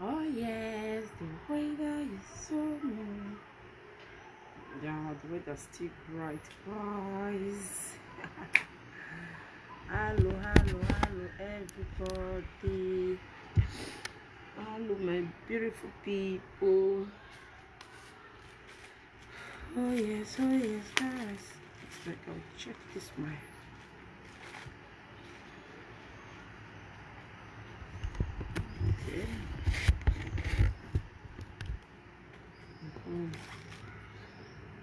Oh yes, the weather is so nice. Yeah, the weather's still bright, guys. Hello, everybody. Hello, my beautiful people. Oh yes, guys. It's like I'll check this mic. Okay.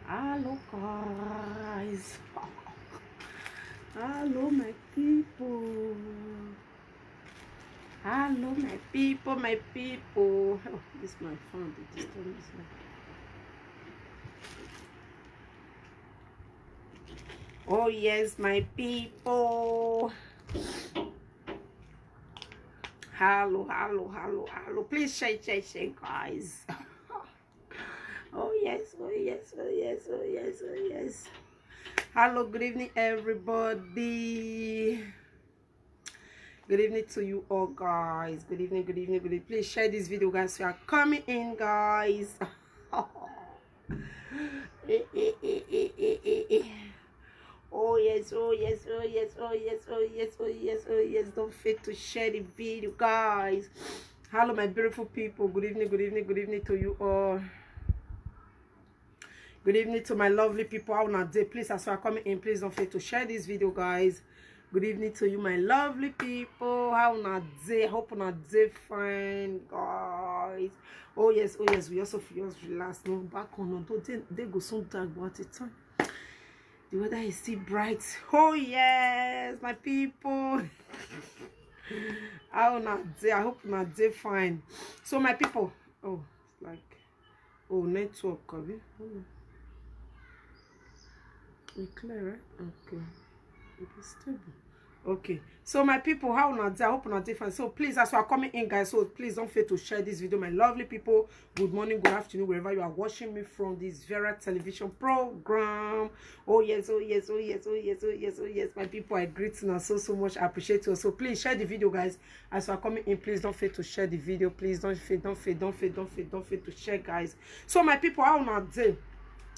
Hello, guys. Hello, my people. Hello, my people. Oh, this is my phone. This one is my... Oh yes, my people. Hello. Please share, guys. Oh yes. Hello, good evening, everybody. Good evening to you all, guys. Good evening. Please share this video, guys. You are coming in, guys. Oh yes. Don't forget to share the video, guys. Hello, my beautiful people. Good evening to you all. Good evening to my lovely people. How not day? Please, as you are coming in, please don't forget to share this video, guys. Good evening to you, my lovely people. How not day? Hope not day fine, guys. Oh yes. We also feel relaxed. No, back on. No, they go soon dark, but it's time. The weather is still bright. Oh yes, my people. How not day? I hope not day fine. So my people. Oh, it's like network, Kobe. We clear, right? Okay. It is stable. Okay. So my people, how not? I hope not different. So please, as you are coming in, guys, so please don't forget to share this video, my lovely people. Good morning, good afternoon, wherever you are watching me from this Vera television program. Oh yes, my people. I greet you so much. I appreciate you. So please share the video, guys. As you are coming in, please don't forget to share the video. Please don't forget to share, guys. So my people, how not?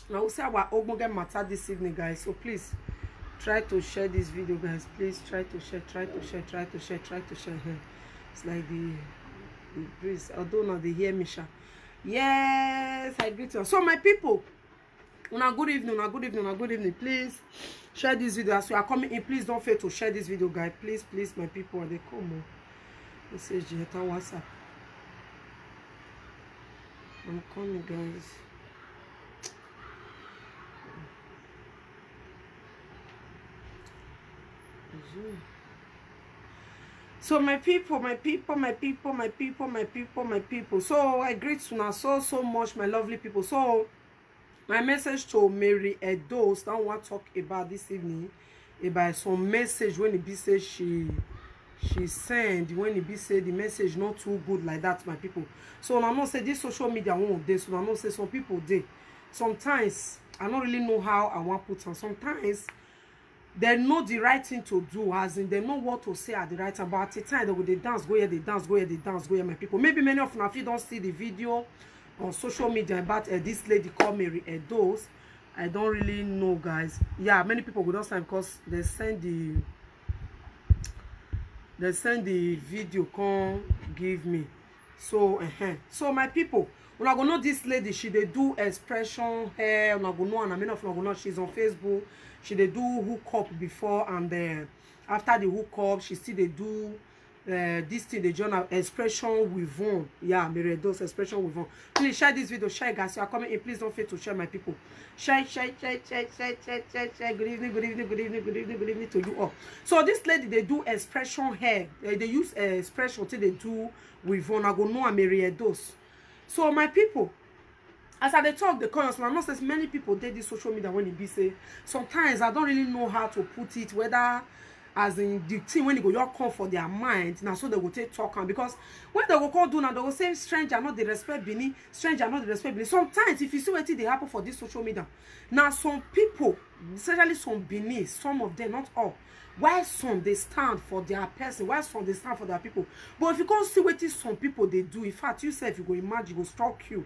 Now we'll say our Ogboge matter this evening, guys. So please try to share this video, guys. Please try to share. It's like the breeze. Although not they hear me, sha. Yes, I greet you. So my people, good evening. Please share this video as you are coming in. Please don't fail to share this video, guys. Please, my people. They come on. Message WhatsApp. I'm coming, guys. So my people. So I greet you now so much, my lovely people. So my message to Mary Edos, now want to talk about this evening about some message when it be say she send, when it be say the message not too good like that, my people. So I know say this social media won't day. So I know say some people day. Sometimes I don't really know how I want to put on. Sometimes they know the right thing to do, as in they know what to say at the right time. But at the time, they will dance, go here, my people. Maybe many of you, if you don't see the video on social media about this lady called Mary Edos, I don't really know, guys. Yeah, many people will not sign because they send the video, come give me. So so my people, when I go know this lady, she they do expression hair. When I go know, and I mean, if I go know, she's on Facebook. She they do hook up before, and then after the hook up, she still they do this thing, they join expression with one. Yeah, Mary Edos expression with one. Please share this video, share, guys. You are coming in, please don't forget to share, my people. Share. Good evening to you all. So this lady, they do expression hair. They use expression till they do with one. I go know Mary Edos. So my people, as I talk, the comments, I know says many people did this social media when it be say. Sometimes I don't really know how to put it, whether as in the thing when they go your come for their mind. Now so they will take talk on, because when they go call do now, they will say stranger not the respect Bini, stranger not the respect Bini. Sometimes if you see what they happen for this social media, now some people, especially some Bini, some of them, not all, Why some they stand for their person, why some they stand for their people. But if you can't see what is some people they do, in fact, you say if you go imagine, go struck you.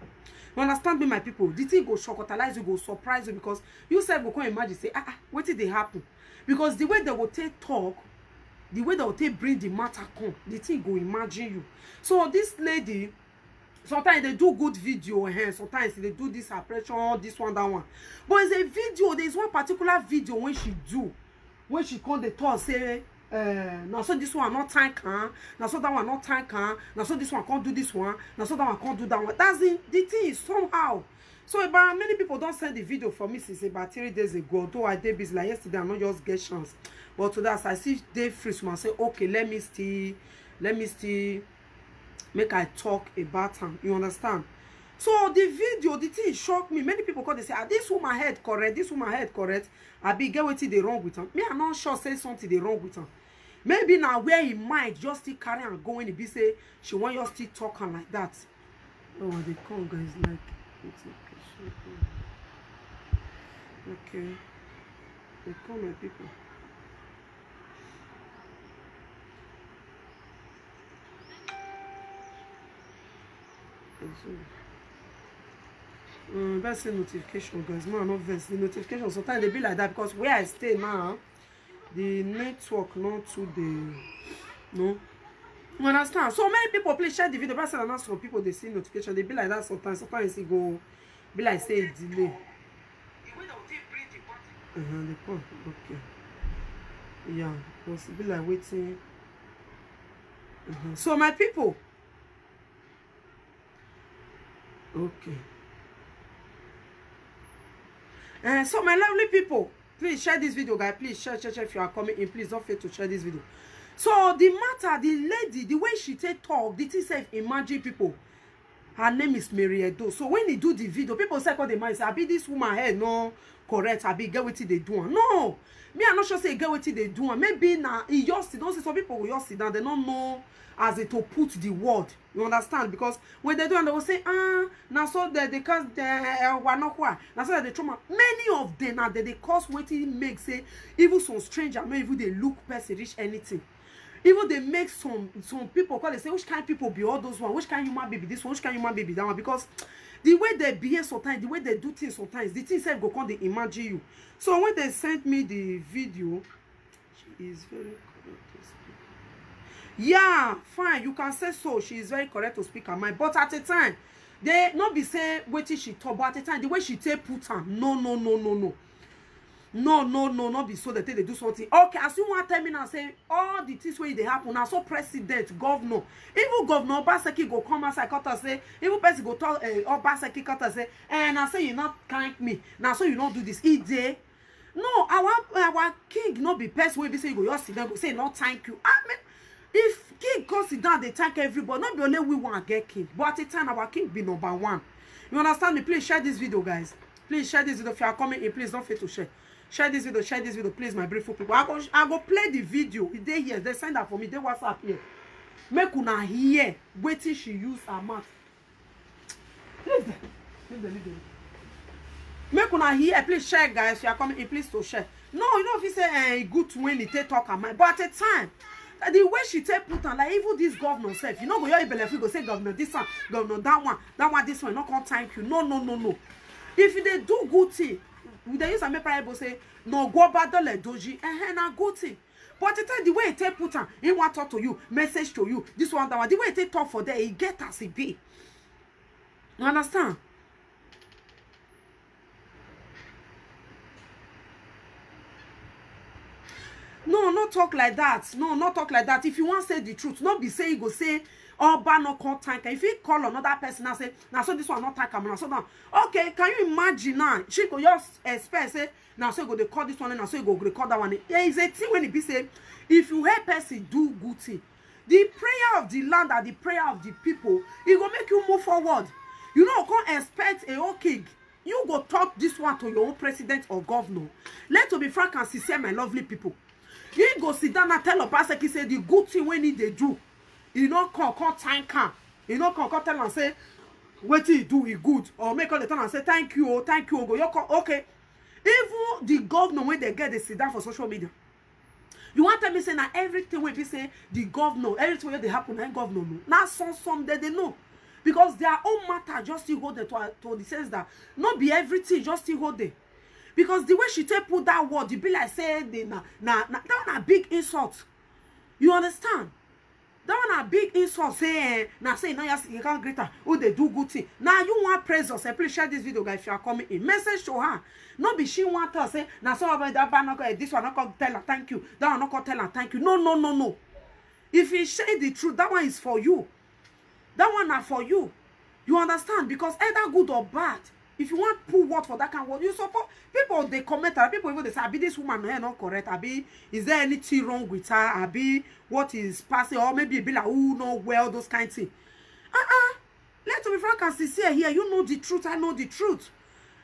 You understand me, my people? The thing go shockotalize you, go surprise you, because you say go come imagine, say, what did they happen? Because the way they will take talk, the way they will take bring the matter come, the thing go imagine you. So this lady, sometimes they do good video, sometimes they do this oppression, this one, that one. But it's a video, there's one particular video when she called the talk, say, now so this one not tank, now so that one not tank, now so this one can't do this one, now so that one can't do that one. That's the thing is somehow. So about many people don't send the video for me since about 3 days ago. Although I did busy like yesterday, I'm not just get chance. But today as I see they free, so I say, okay, let me still make I talk about them. You understand? So the video, the thing shocked me. Many people call, they say, this woman head correct, this woman head correct. I be get what they wrong with her. Me, I'm not sure say something they wrong with her. Maybe now where he might just still carry and go in, he be say she want you still talking like that. Oh, they come guys like it's okay. They come my people. That's the notification, guys. Man, not verse. The notification sometimes they be like that because where I stay now, the network not to the no. You understand? So many people please share the video. But not some people they see notification. They be like that sometimes. Sometimes it go be like say delay. They come. Okay. Yeah, because it be like waiting. So my people. Okay. So my lovely people, please share this video, guys. Please share if you are coming in. Please don't fail to share this video. So the matter, the lady, the way she take talk, the thing say imagine people. Her name is Mary Edo. So when they do the video, people say call the man say, I be this woman here no correct. I be get what they do. No, me I'm not sure say get what they do. Maybe now he just sit down. Some people will just sit down. They don't know as it to put the word. You understand? Because when they do, and they will say, now so that because they were not what. Now so that the trauma. Many of them now they cause what it makes say even some stranger, not even they look person reach anything. Even they make some people call, they say, which kind of people be all those one? Which kind of human baby this one? Which kind of human baby that one? Because the way they behave sometimes, the way they do things sometimes, the things go come they imagine you. So when they sent me the video, she is very correct to speak. Yeah, fine, you can say so. She is very correct to speak her mind. But at the time, they not be say what she talk, but at the time, the way she take put her, no. No, not be so that they do something. Okay, as you want to tell me now, say all the things where they happen now. So president, governor, even governor Obaseki go come outside, cut us say, even person go tell Obaseki cut us say, and I say you not thank me now, so you don't do this. Day. No, our king not be person where be say you go just sit down, go say not thank you. I mean, if king goes sit down, they thank everybody. Not be only we want to get king, but at the time our king be number one. You understand me? Please share this video, guys. Please share this video. If you are coming in, please don't fail to share. Share this video, please, my beautiful people. I go play the video. They here, they send that for me. They WhatsApp here. Make una hear waiting she use her mouth. Leave them. Make una hear. Please share, guys. If you are coming in, please to share. No, you know if you say good when it take talk her mind, but at the time, the way she take put on like even this governor self, you know go your ibelefi go say governor this one, governor that one, this one. Not come thank you. No. If they do good thing. They use a people say no go battle le doji na good thing. But the way it take put on, he want talk to you, message to you, this one that one. The way it take talk for there, he get as it be. You understand? No, not talk like that. No, not talk like that. If you want to say the truth, not be say you go say Oba no call tank. If you call another person and say, now so this one not tank, now so now. Okay, can you imagine now? She could just expect say, now so you go they call this one and now so you go record that one. There is a thing when it be say, if you help person do good thing, the prayer of the land and the prayer of the people, it will make you move forward. You know, can't expect a whole king. You go talk this one to your own president or governor. Let to be frank and sincere, my lovely people. You go sit down and tell a pastor, he say the good thing when they do. You know, call thank him. You know, call tell and say, what he do is good. Or make all the time and say, thank you. Go, you call, okay. Even the governor, when they get, they sit down for social media. You want to tell me say na everything wey be say the governor, everything wey dey happen na governor know. Na some they know. Because their own matter just still hold it to the sense that not be everything just still hold it. Because the way she take put that word, you be like say that one a big insult. You understand? That one a big insult. Say say now you can't greet her. Oh, they do good thing. Now you want praise us. Please share this video, guys. If you are coming in, message to her. Not be she want to say now so about that this one not gonna tell her thank you. That one not gonna tell her thank you. No. If you say the truth, that one is for you. That one are for you. You understand? Because either good or bad, if you want put word for that kind of word, you support people. They comment. People even they say, "Abi this woman no not correct. Abi is there anything wrong with her? Abi what is passing? Or maybe it be like oh no well those kind of things." Let's be frank and sincere here. You know the truth. I know the truth.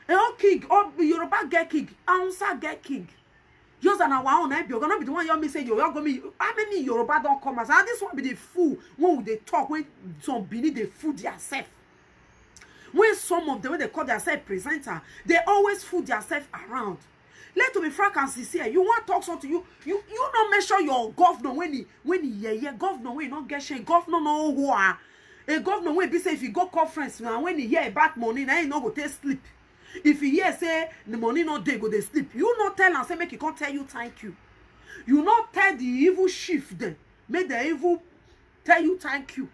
All king, all Yoruba get king, Hausa get king. Just an our own you're gonna be the one you me say you're gonna be how many Yoruba don't come as this one be the fool when they talk when some believe they fool themselves. When some of them when they call themselves presenter, they always fool themselves around. Let to be frank and sincere. You want to talk something to you not make sure your governor when he governor when he not get shame, governor no who are a governor when be say if you go conference now when he hear about money now he not go take sleep. If you hear say the money not dey go they sleep, you not tell and say make he can't tell you thank you. You not tell the evil chief then make the evil tell you thank you.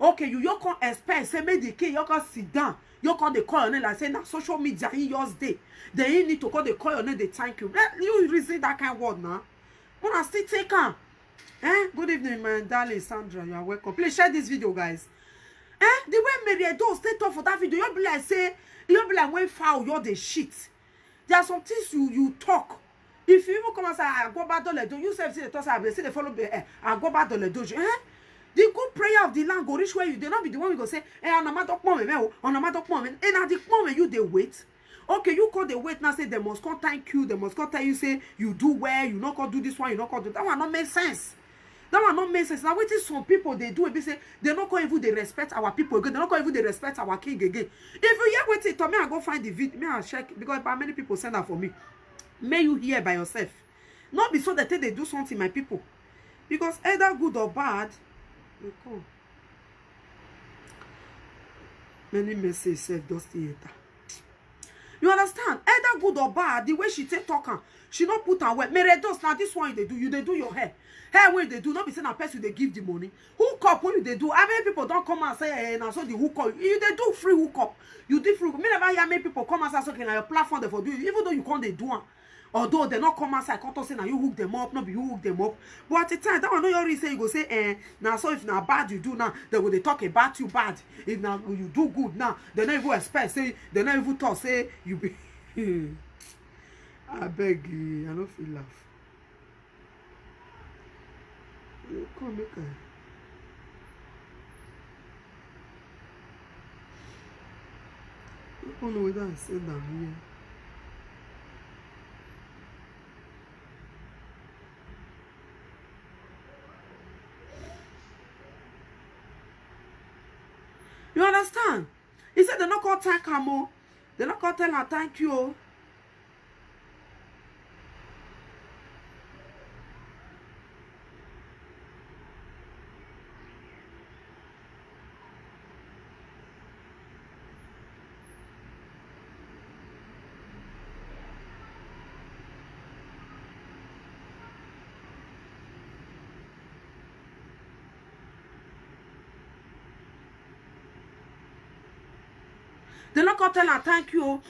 Okay, you can't expect say make the king you can sit down. You can't they call your name like say now social media in yours day. Then you need to call they call your name they thank you. You receive that kind of word now. But I still take on. Good evening, my darling Sandra. You are welcome. Please share this video, guys. The way Mary Edo stay talk for that video, you be like say. You be like when foul you're the shit. There are some things you talk. If you even come and say I go back to the do, you say the toss I say they follow I go back to the dojo. The good prayer of the land go reach where you do not be the one we go say on a matter on a matter and at the moment you they wait. Okay, you call the wait now say they must come thank you, they must come tell you say you do well, you not gonna do this one, you not gonna do that one. Not make sense. That one not make sense. Now what is some people they do? They say they not going even they respect our people again. They not going even they respect our king again. If you hear what it, me I go find the video. Me I check because many people send that for me. May you hear by yourself. Not be so that they do something, my people. Because either good or bad, they come. Many messages said just theater. You understand? Either good or bad, the way she take talking, she not put her well. Mere does now this one they do your hair. Hair when they do not be saying a person they give the money. Hook up when they do. How many people don't come and say now so the hook up? You they do free hook up. You do free. Me never hear many people come and say okay now your platform they for do it. Even though you can't they do it. Although they not come outside, can't say now you hook them up, not be you hook them up. But at the time, that one no you already say you go say now so if now bad you do now, they will they talk about you bad. If now you do good now, they not even expect say they not even talk say you be I beg you, I don't feel laugh. Come make I don't know whether I said that here. You understand? He said they're not called thank her. They're not called tell her thank you. They're not gonna tell her thank you.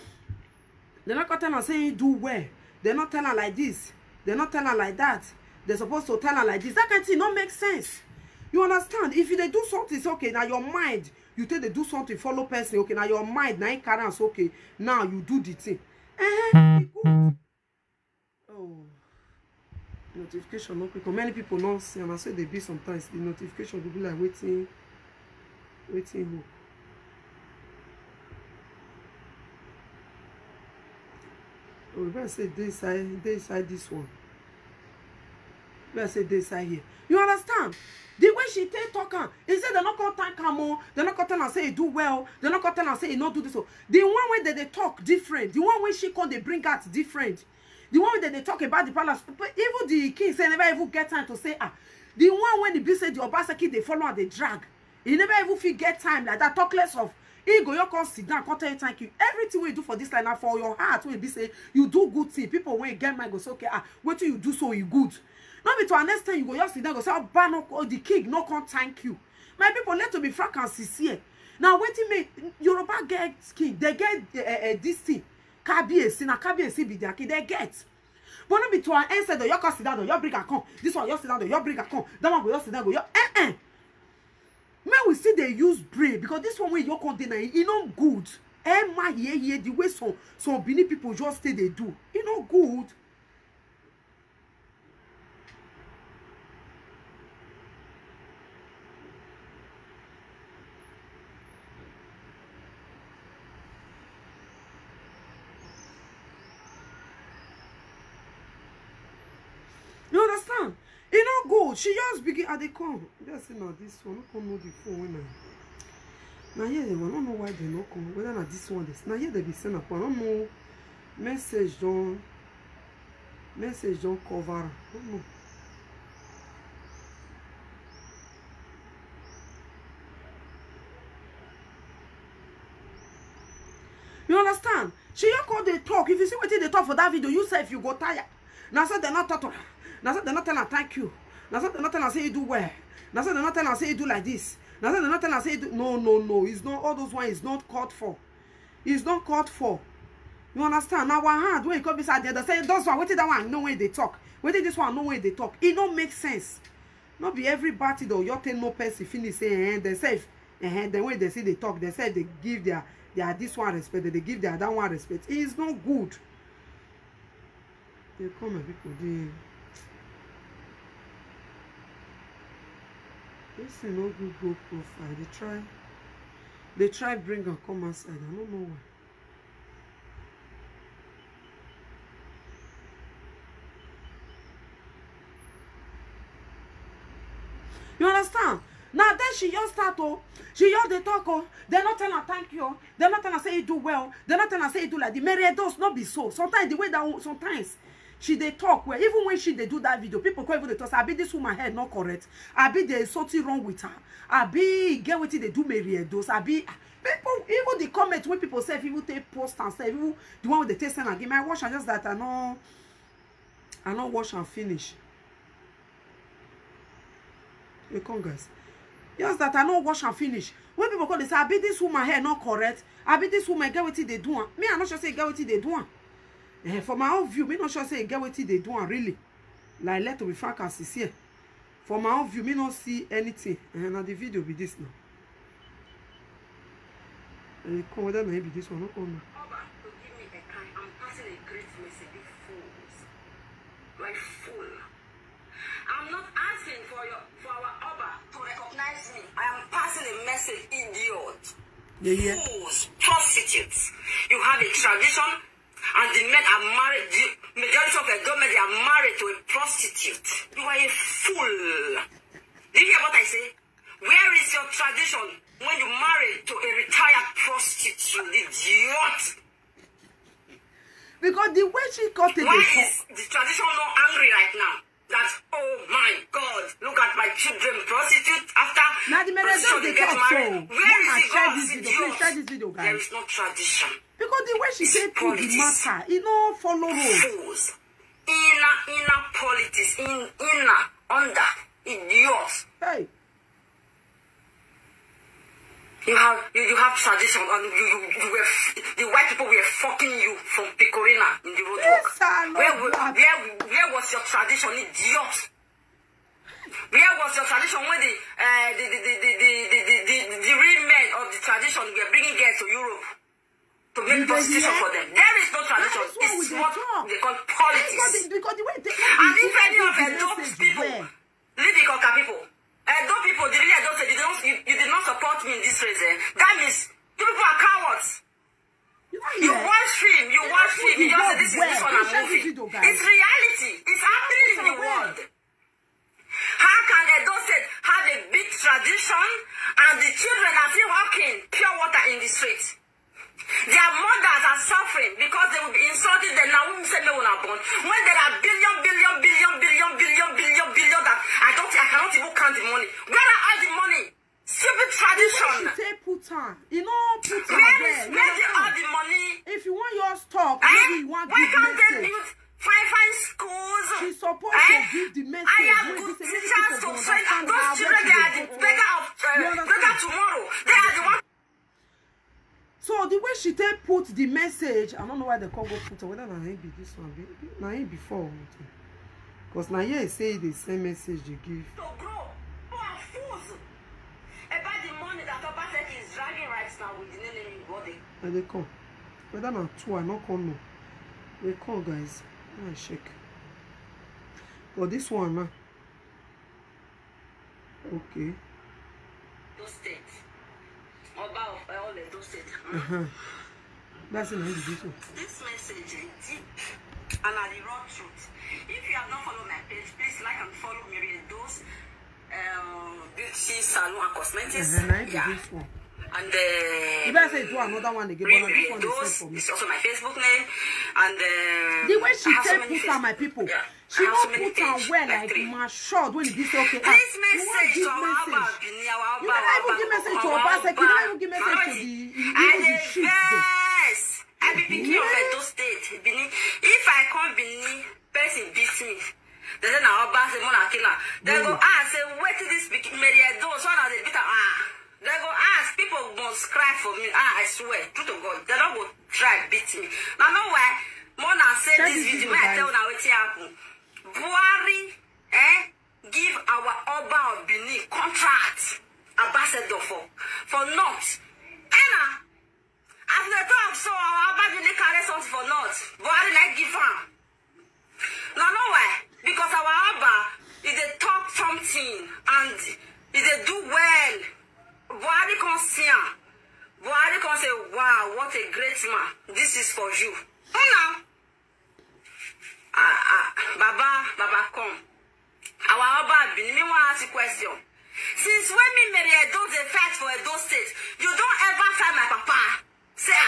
They're not gonna tell her saying do well. They're not telling her like this. They're not telling her like that. They're supposed to tell her like this. That kind of thing don't make sense. You understand? If they do something, it's okay. Now your mind, you think they do something, follow person. Okay, now your mind, now it carries okay. Now you do the thing. Good. Oh, notification not quick. Many people don't see, and I say they be sometimes the notification will be like waiting. Who? Oh, we better say they inside this one. We better say they inside here. You understand? The way she take talking, he said they're not gonna thank her more. They're not gonna tell her say you do well. They're not gonna tell her say you not do this. So the one way that they talk different. The one way she come they bring out different. The one that they talk about the palace, even the king say never even get time to say, the one when the bill say the Obaseki, they follow and they drag. He never even feel get time like that. Talk less of, he go, you come sit down, come tell you thank you. Everything we do for this line, for your heart, when be say, you do good thing. People when you get my go say, okay, what do you do so you good? Not be to understand, you go, just sit down, go say, the king, no come thank you. My people, let to be frank and sincere. Now, waiting me, Yoruba get king, they get this thing. Kabiyesi, na Kabiyesi be their king, they get. But not be to an answer, the you sit down, you bring a con. This one, you sit down, you bring a con. That one, go, you sit down, go, you, Man, we see they use brain because this one way you container, it no good. Emma here, the way some Benin people just say they do, it no good. You understand? It no good. She just begin at the come. Just say now this one. I don't know the phone when now here they want. I don't know why they no come. Whether not this one. This now here they be sent up. I don't know. Message don't cover. I don't know. You understand? She just call they talk. If you see what they talk for that video, you say if you go tired. Now say they're not talking. Now say they're not telling her thank you. Now say they're not telling her say you do well. Now say they're not telling her say you do like this. Now say they're not telling her say you do. No. It's not all those ones. It's not called for. It's not called for. You understand? Now one hand when you come beside the other, say those one. Wait that one. No way they talk. Wait this one. No way they talk. It don't make sense. Not be everybody though. You tell no person finish say they say the way they say they talk. They say they give their this one respect. They give their that one respect. It is not good. They come and people they. This is no good go profile. They try bring her come outside. I don't know why. You understand? Now then she just start she just they talk they're not telling her thank you. They're not telling her say you do well. They're not telling her say you do like the Mary does not be so. Sometimes the way that sometimes she they talk well, even when she they do that video, people call even they talk, I be this woman head not correct. I be there's something wrong with her. I be get what they do Mary those. I be people even the comment when people say people take post and say even the one with the taste and again my wash and just that I not wash and finish. You come guys. Just that I not wash and finish. When people call they say I be this woman hair not correct. I be this woman get what they do. Me I not sure say get what they do. For my own view, me not sure say get what they do really. Like let to be frank and sincere. For my own view, me not see anything. And now the video be this now. And you come whether maybe this one not come now. Oba, to give me a kind, I'm passing a great message, you fools. You are a fool. I'm not asking for our Oba to recognize me. I am passing a message, idiot. Yeah. Fools, prostitutes. You have a tradition, and the men are married. The majority of the government they are married to a prostitute. You are a fool. Do you hear what I say? Where is your tradition when you marry to a retired prostitute, idiot? Because the way she got it. Why is the tradition not angry right now? That, oh my God, look at my children prostitute after now the prostitute they get married. Where is it share God? this video. Share this video, guys. There is no tradition. Because the way she said to the matter, you know, follow rules. Fools. Inner politics, under, idiots. Hey. You have tradition, and you were the white people were fucking you from Pecorina in the roadwork. Where was your tradition, idiot? Where was your tradition when the real men of the tradition were bringing girls to Europe to make prostitution for them? There is no tradition. It's what they call politics. Because the way they and if any of those people, Lidicoca people, those people, the really don't say you did not support me in this race. That means you people are cowards. You watch film. You just say this one a movie. It's reality. It's happening in the world. How can Edo State have a big tradition and the children are still walking pure water in the streets? Their mothers are suffering because they will be insulted. Then now we say no one born. When there are billion that I cannot even count the money. Where are all the money? Stupid tradition. You say put on. You know, put on Where is all the money? If you want your stock, maybe you want why give can't message. they build fine schools? She's supposed to give the message. I have good teachers to train. Those children, they are the beggar tomorrow. They are the one. So the way she take put the message, I don't know why the Congo put her, whether na him be this one, na him before. Because now here say the same message you give. To grow, who are fools about the money that Obaseki is dragging right now with the name in body. And they come. Whether na two, I not come no. They come, guys. I check. But this one now. Okay. Those states. About all the those states. That's an individual. This message is deep and are the raw truth. If you have not followed my page, please like and follow Mary Dose Beauty Salon and Cosmetics. This one. And you better say do another one again, but this one is for me. It's also my Facebook name. And the way she take put on my people, she won't put on well like my short when it is okay. This message to our you never even give message to Obaseki. You never even give message to the sheets. I be picking of those states. If I come Benin, person beats me. They say now Obaseki mona killer. They go say wait till this speaking Mary Dose. What are they bitter? They go ask, people must cry for me. I swear, truth to God, they don't go try beat me. Now know why? Mona say this video, I tell now what happen. Buhari, give our Oba of Benin contract ambassador for not. Anna, after the talk, so our Oba Benin carry something for not. Buhari like give her. Now know why? Because our Oba is a top something and is a do well. Buhari can see her. Buhari can say, wow, what a great man. This is for you. Oh, now. Baba, come. Our Oba Benin, me want to ask you a question. Since when me marry Edo, they fight for Edo State, you don't ever fight my papa. Say,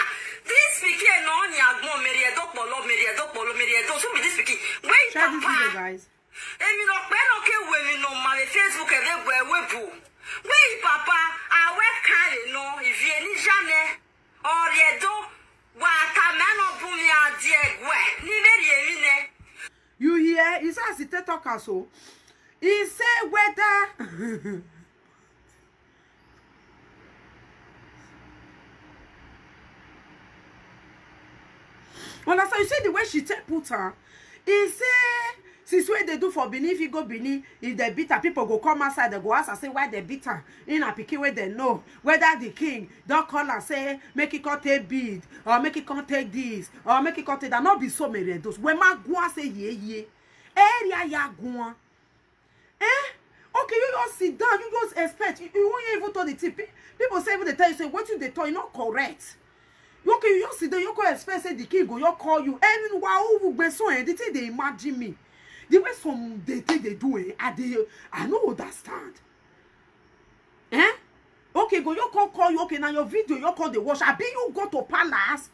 this speaking no ni agbo marry Edo polo. So be this speaking. Wait, papa. Guys. And you know, when okay, when you know my Facebook and they web. Oui, papa, I work hard, no, if you any jamais, or you do, what a man of Bumia, dear, where, you hear, he says, it's a talker, so he say whether well, that's how you see the way she put her, he say. Since what they do for Benin, if you go Benin, if they beat her, people go come outside, they go ask and say why they beat her. In a picky way they know whether the king don't call and say make it come take bid or make it come take this or make it come take that. Not be so many those. When my go say ye area ya go. Okay, you just sit down, you just expect. You won't even tell the tip. People say when they tell you say what you they tell you not correct. Okay, you just sit down, you go expect say the king go you call you. And wow, we so the thing they imagine me. The way some they do it, I don't understand. Okay, go you call you. Okay, now your video you call the wash. I bet you go to palace.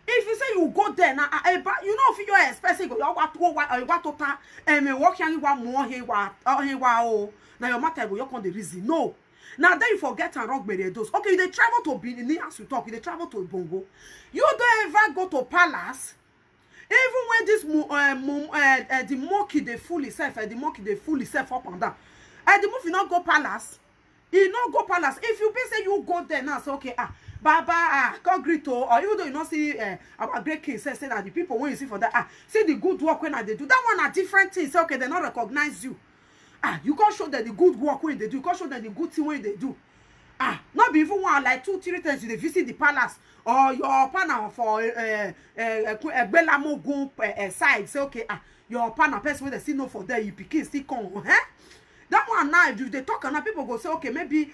If you say you go there now, you know if you expect go you what to walk here one more here oh now your matter go you call the reason no. Now then you forget and rock Mary Dose. Okay, they travel to Benin as you talk. They travel to Bongo. You don't ever go to palace. Even when this the monkey they fool itself, the monkey they fool itself up and down. The movie not go palace. He not go palace. If you say you go there now, say okay, Baba, God greet or even though you not see our great king say that the people when you see for that see the good work when they do that one are different things. Say okay, they not recognize you. You can't show them the good work when they do. You can't show them the good thing when they do. Not be even one like 2-3 times you visit the palace. Or your partner for Belamogun side say okay your partner person they still know for there you pick still come that one now if they talk and people go say okay maybe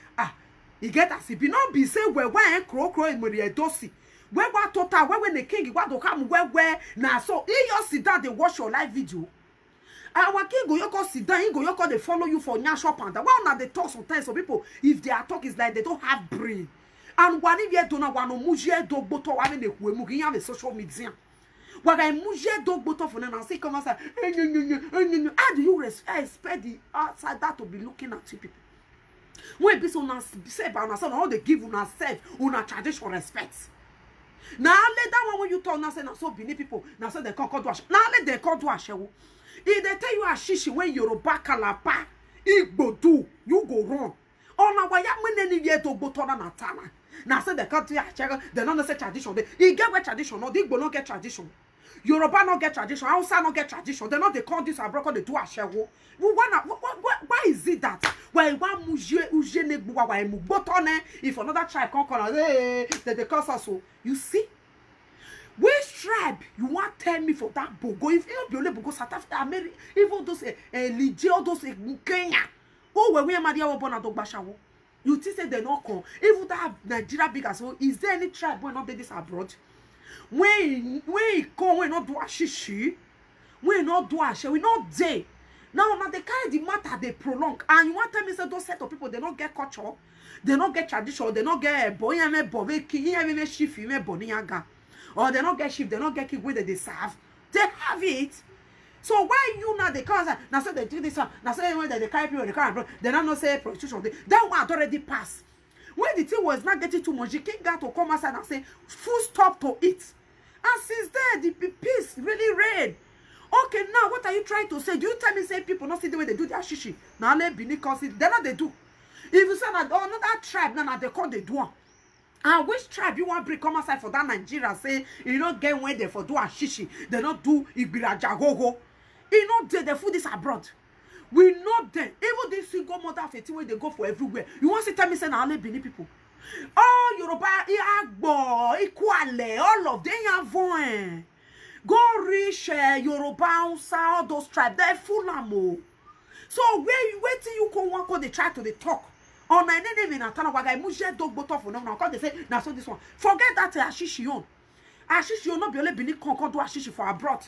you get as it be not be say where crow in Mary Dose where what total where when the king what to come where now so he just sit down they watch your live video our king go you sit down he go you they follow you for nya shop and that one now they talk sometimes so people if their talk is like they don't have brain. And one if you don't know one muje dog boto one in the mugi have a social media. What I muje dog boto for and say come outside. How do you expect the outsider to be looking at you people? When people say about all they give on self, on tradition respect. Now let that one when you talk now say now so Benin people now say they can't do ash. Now let they can't do ash. If they tell you a shishi when Yoruba Kalapa, Igbo do, you go wrong. Oh now why when any year to go to Natana? Now say they can't do ash. They don't say tradition. They get what tradition. No, they don't get tradition. Yoruba not get tradition. Hausa not get tradition. They not they call this a broken they do ash. Why is it that? Why one muje ne buwa why mu botone if another tribe come call hey they call us so you see which tribe you want tell me for that bogo if you don't be only bogo South Africa America even those Nigeria those Kenya oh we Maria we born at Ogbashawo you think say they not come even that Nigeria big as well is there any tribe when not do this abroad when come we not do ashishi we not do ashe we not dey. Now they carry the matter they prolong, and you want to tell me say those set of people they don't get culture, they don't get tradition, they don't get boy and boy, or they don't get sheep, they don't get kick where they serve. They have it. So why you now they cause now say they do this one, now say when they carry people they carry they don't say prostitution. That one already passed. When the thing was not getting too much, the king got to come outside and say full stop to it. And since then the peace really reigned. Okay, now what are you trying to say? Do you tell me say people not see the way they do their shishi? Now let be because they not they do. If you say that another tribe, now they call they do. And which tribe you want to bring come outside for that Nigeria say you don't get when they for do a shishi, they not do ibirajagogo. You know they food is abroad. We not there. Even this single mother of a way they go for everywhere. You want to tell me say now let be people. Oh Yoruba, Igbo, Ikwale, all of them are voin. Go reach Yoruba, Hausa, all those tribes. They're full amo. So where till you come one they try to the talk. On my name in Atana Waga, Muje dog boto for them. Now they say now so this one. Forget that Ashishi on. Ashishi not be only bini con do Ashishi for abroad.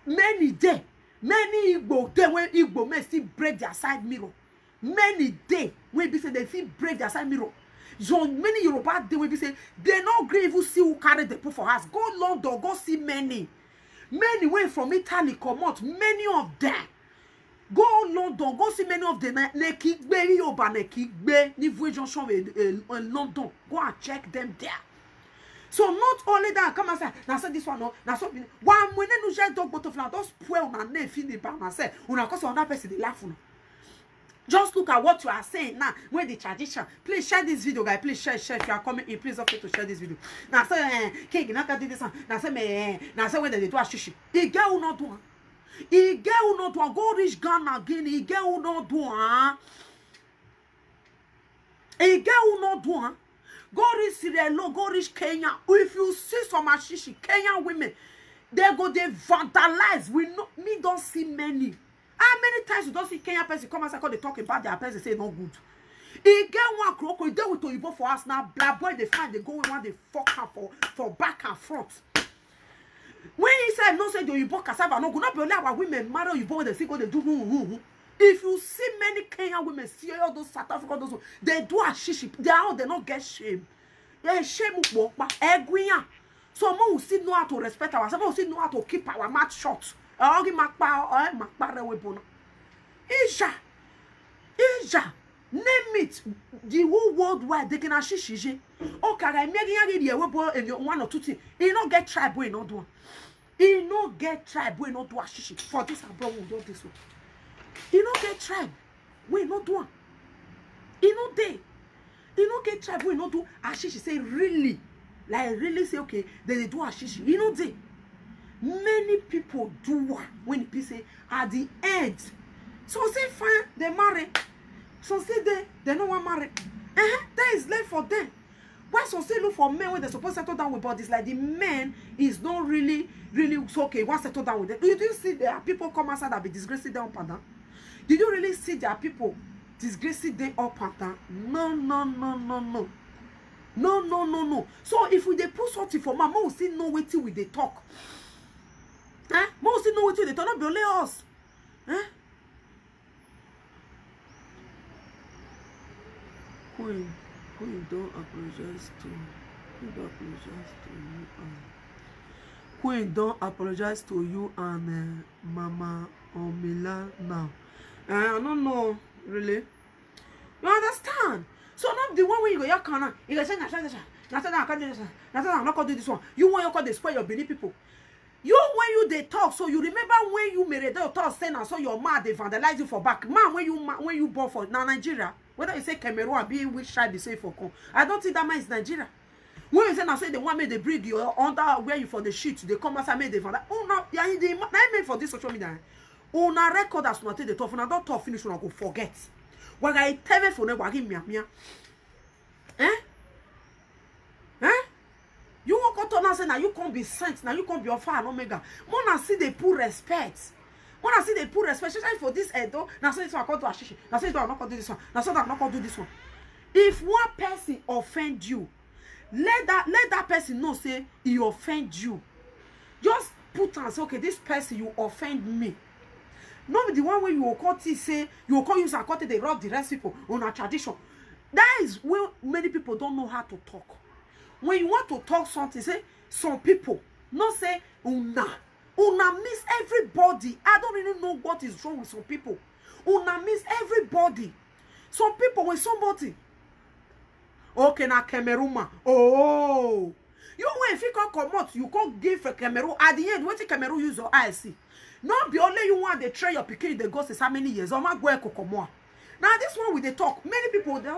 Many day, many Igbo day when Igbo men still break their side mirror. Many day when be say they still break their side mirror. So many Yoruba they will be saying they not grave who see who carry the proof for us. Go London, go see many way from Italy come out. Many of them go London, go see many of them. Neki gbe Yoruba neki gbe ni Voie Junction in London. Go and check them there. So not only that, come and say now say this one no, now so one when you just talk about flan, those poor on name finish by myself. Una cause another person they laugh. Just look at what you are saying now. When the tradition, please share this video, guys. Please share. If you are coming in, please don't forget to share this video. Now say, King, not do this one. Now say, when they do a shishi, he get who not do. He get who not do. Go reach Ghana again. He get who not do. He get who not do. Go reach Sierra Leone. Go reach Kenya. If you see some ashishi, Kenyan women, they go they vandalize. We don't see many. How many times you don't see Kenyan person come outside they talk about their person say no good? He get one crocodile, he deal with Oyibo for us now. Black boy they find they go in one they fuck her for back and front. When he said no say the Oyibo cassava no good, not be only our women marry Oyibo when they see what they do. If you see many Kenyan women see all those South African those they do a shishi, they not get shame. They shame egwiya. So more will still know how to respect ourselves, more will still know how to keep our mouth shut. Isha, name it. The whole worldwide they can ashishi. Okay, I made one or two things. He not get tribe we not do. He not get tribe we not do ashishi. For this abroad we do this one. He not get tribe we not do. He not day. He not get tribe we not do ashishi. Say really, like really say okay. They do ashishi. He not day. Many people do when people say at the end. So say fine, they marry. So say they don't want to marry. That is left for them. Why so say look for men when they're supposed to settle down with bodies like the men is not really so okay. Want to settle down with them. Did you see there are people come outside that be disgracing them up and down? Did you really see there are people disgracing them up and down? No. So if we they put something for man, we still know wait till we they talk. Most know what they turn up your us. Queen. Queen don't apologize to you. Queen don't apologize to you and Mama Omila now. I don't know, really. You understand? So not the one where you go, you can't. You go say, I can't do this one. I'm not gonna do this one. You want to destroy your Benin people. You when you they talk, so you remember when you made a talk saying and so your man they vandalize you for back. Man, when you born for now Nigeria, whether you say Cameroon or being which tribe they say for con. I don't think that man is Nigeria. When you say now say the one made they breed you under where you for the shit, they come outside made they vandalize. Oh no, yeah, they made for this social media. On a record as not the tough, and I don't talk finish when I go forget. When I tell me for never give me you won't go to now say now you can't be saints, now you can't be Alpha and Omega. Mona see they put respect. Mona see they put respect, especially for this Edo. Now say this one I can't do Ashishi. Now say this one I'm not gonna do this one. Now say that I'm not gonna do this one. If one person offend you, let that person know say he offend you. Just put and say, okay, this person you offend me. Not the one where you will call say you will call use and call they rob the rest people on a tradition. That is where many people don't know how to talk. When you want to talk something, say some people, not say una miss everybody. I don't really know what is wrong with some people. Una miss everybody. Some people with somebody. Okay, now Cameroon. Oh, you when if you can come out, you can't give a Cameroon at the end. What the Cameroon use your eyes see? Not be only you want to train your pikin the ghost is how many years. Or my boy kokomo. Now this one with the talk, many people they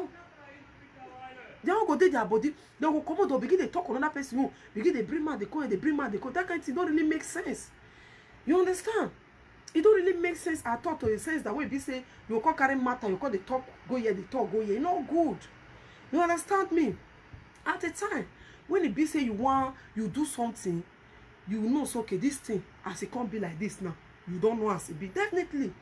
don't go their body. They will come out, they'll begin to talk on another person. You begin to bring man, they call, they bring man, they call. That kind of thing don't really make sense. You understand? It don't really make sense at all to the sense that when you say you call carry matter, you call the talk, go here, the talk, go here. It's not good. You understand me? At the time, when it be say you do something, you know, so okay, this thing, as it can't be like this now. You don't know as it be. Definitely.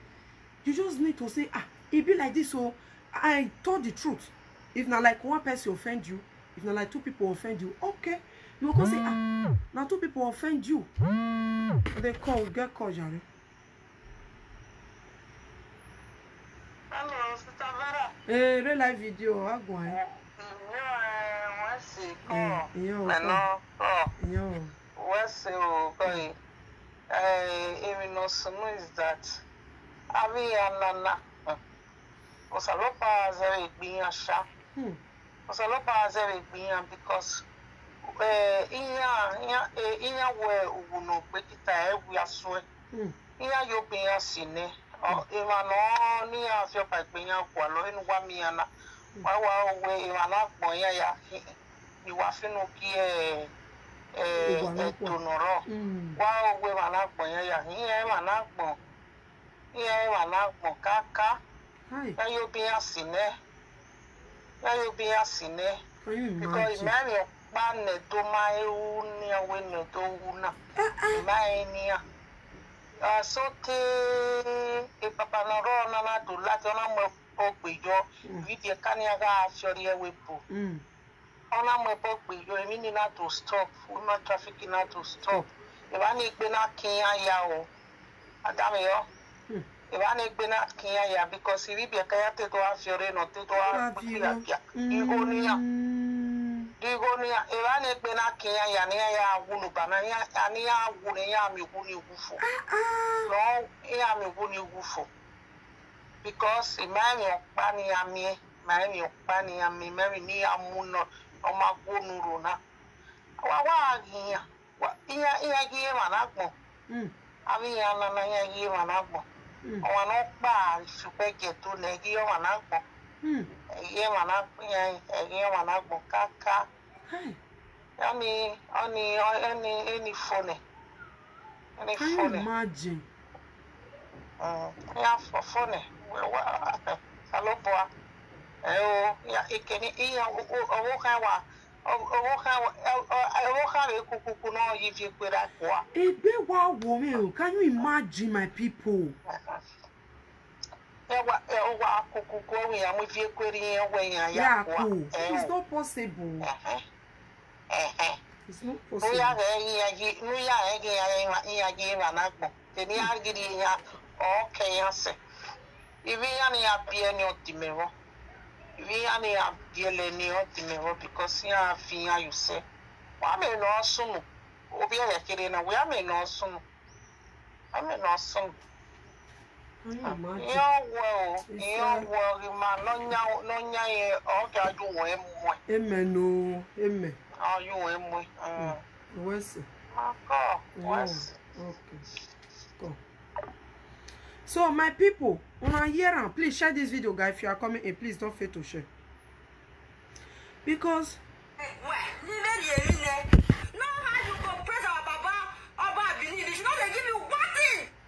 You just need to say, it be like this, so I told the truth. If not like one person offend you, if not like two people offend you, okay. You will say, now two people offend you. They get call, Jerry. Hello, Sister Vera. Real life video, I go on. What's going? Even no sooner is that Aviana was a lot of being a shop. Was a lot of being because in where we know better we are so in your being a sinner or even no near your pipe being a qualo in 1 million. While we are not boy, you are finno Tunoro. While we were not boy, here were not born. Here were not born. Kaka. Now you be a sinner. Now you be a sinner. Because many of man do my own near window to una. My near. So a papa no run to Latin with your Kanaga, Shoria Wipo. On my book with your meaning not to stop, we're not trafficking not to stop. If I need Benakia Yao, Adamio, if I need Benakia, because if you be a kayate to have your reno, to have you go near. Do you go near? If I need Benakia, Yania, Wunubana, Ania, Wunia, Muguni Wufo. No, Yami Wuni Wufo. Because a man of Bania me, man of Bania me, Mary Nia Muno, or Magunuruna. What here? What here gave an apple? Aviana gave an apple. Or not bad, if you beg it to Negio an apple. A year an apple, a year an apple, caca. Any funny. Any funny. Imagine. Yeah, for funny. Hello, boy. Oh, yeah, it can eat a walk. Can you imagine my people? Yeah, cool. It's not possible. It's not possible. Okay, I say. If we are near Piano Timero, We are near Yeleni or Timero because you are fear you say. I may not soon. Obi a Kirina, we are may not soon. I may not soon. Well, man, no, or can do him. Amen, no, amen. Are you him? Where's it? Okay. Go. So, my people, when I hear, please share this video, guys. If you are coming in, please don't fail to share. Because.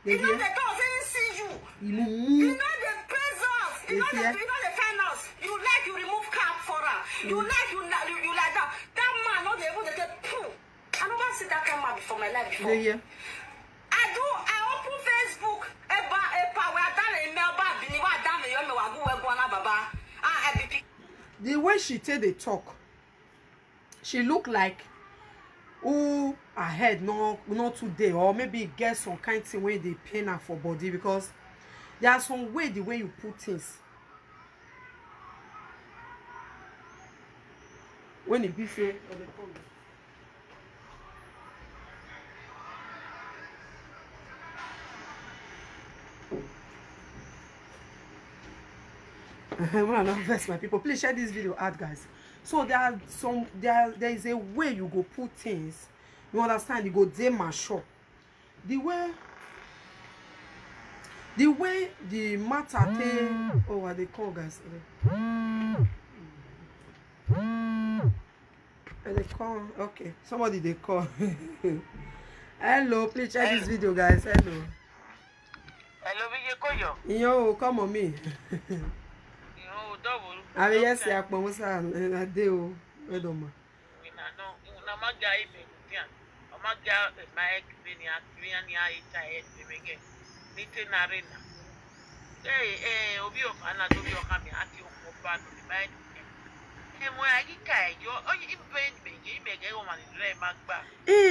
You know they don't see you. You know they praise us. You know they defend us. You like you remove cap for her. You like you like that. That man not able to get poo. I never see that kind of man before my life before. I open Facebook. The way she tell the talk, she look like who her head not today, or maybe get some kind of thing where they pain her for body, because there's some way the way you put things. When it be fair, my people, please share this video out, guys. So there is a way you go put things. You understand? You go dey mature. The way the matter thing. Oh, what they call, guys? They call. Okay, somebody they call. Hello, please share this video, guys. Hello. Hello, Koyo. Yo, come on me. Double. I mean, yes, I come with a deal. I don't know.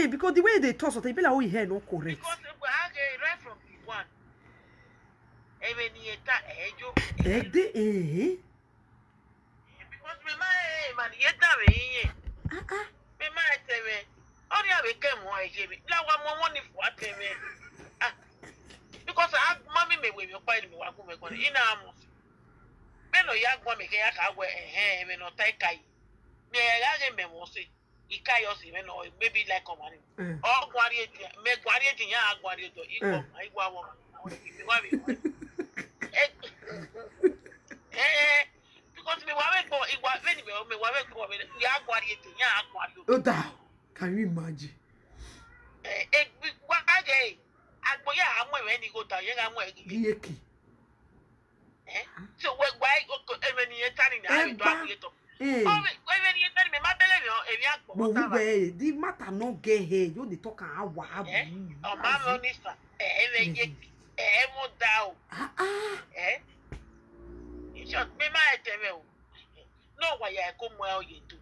Because the way they talk, so they be like, oh, yeah, no correct. Because right from the one. Because me man yeta me me ma teme ori a became mo eje la wa mo money for teme because mommy me we kwa ni wa ku me ko ina amo me no ya gwa me ke ya ka gwa me no tai kai me ya ge me mo se ikai yo si me no maybe like come on o gwari me gwari eti ya gwari to iko ai gwa wo wa bi because me wawe go igwa when me wawe go me ya gwari eti ya gwari oda can you imagine gwa age agbo ya amwe we ni go ta ye ga mwe yeki so we gwa emeni etani na abi do ato oh we emeni etani me ma bele me e bi agbo mo we the matter no get here you dey talk an awa abu o ma mo ni sa we yeki mo da o short me ma eteme o no wa ya ko mo o ye tu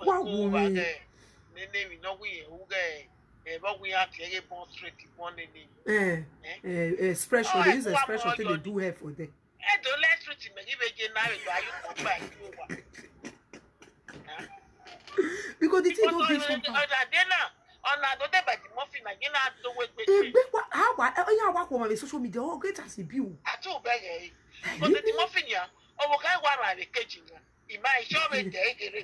wa wo ne mi no we o ge but we are clearly born straight one name expression they use expression till they do here for them don't let street me give again now you come back because the thing don't give some on do dey by the muffin again na do we how ya wa ko ma social media o great as e be o atu be because the muffin ya o wo kai wa ra be keji ya ima show me dey kere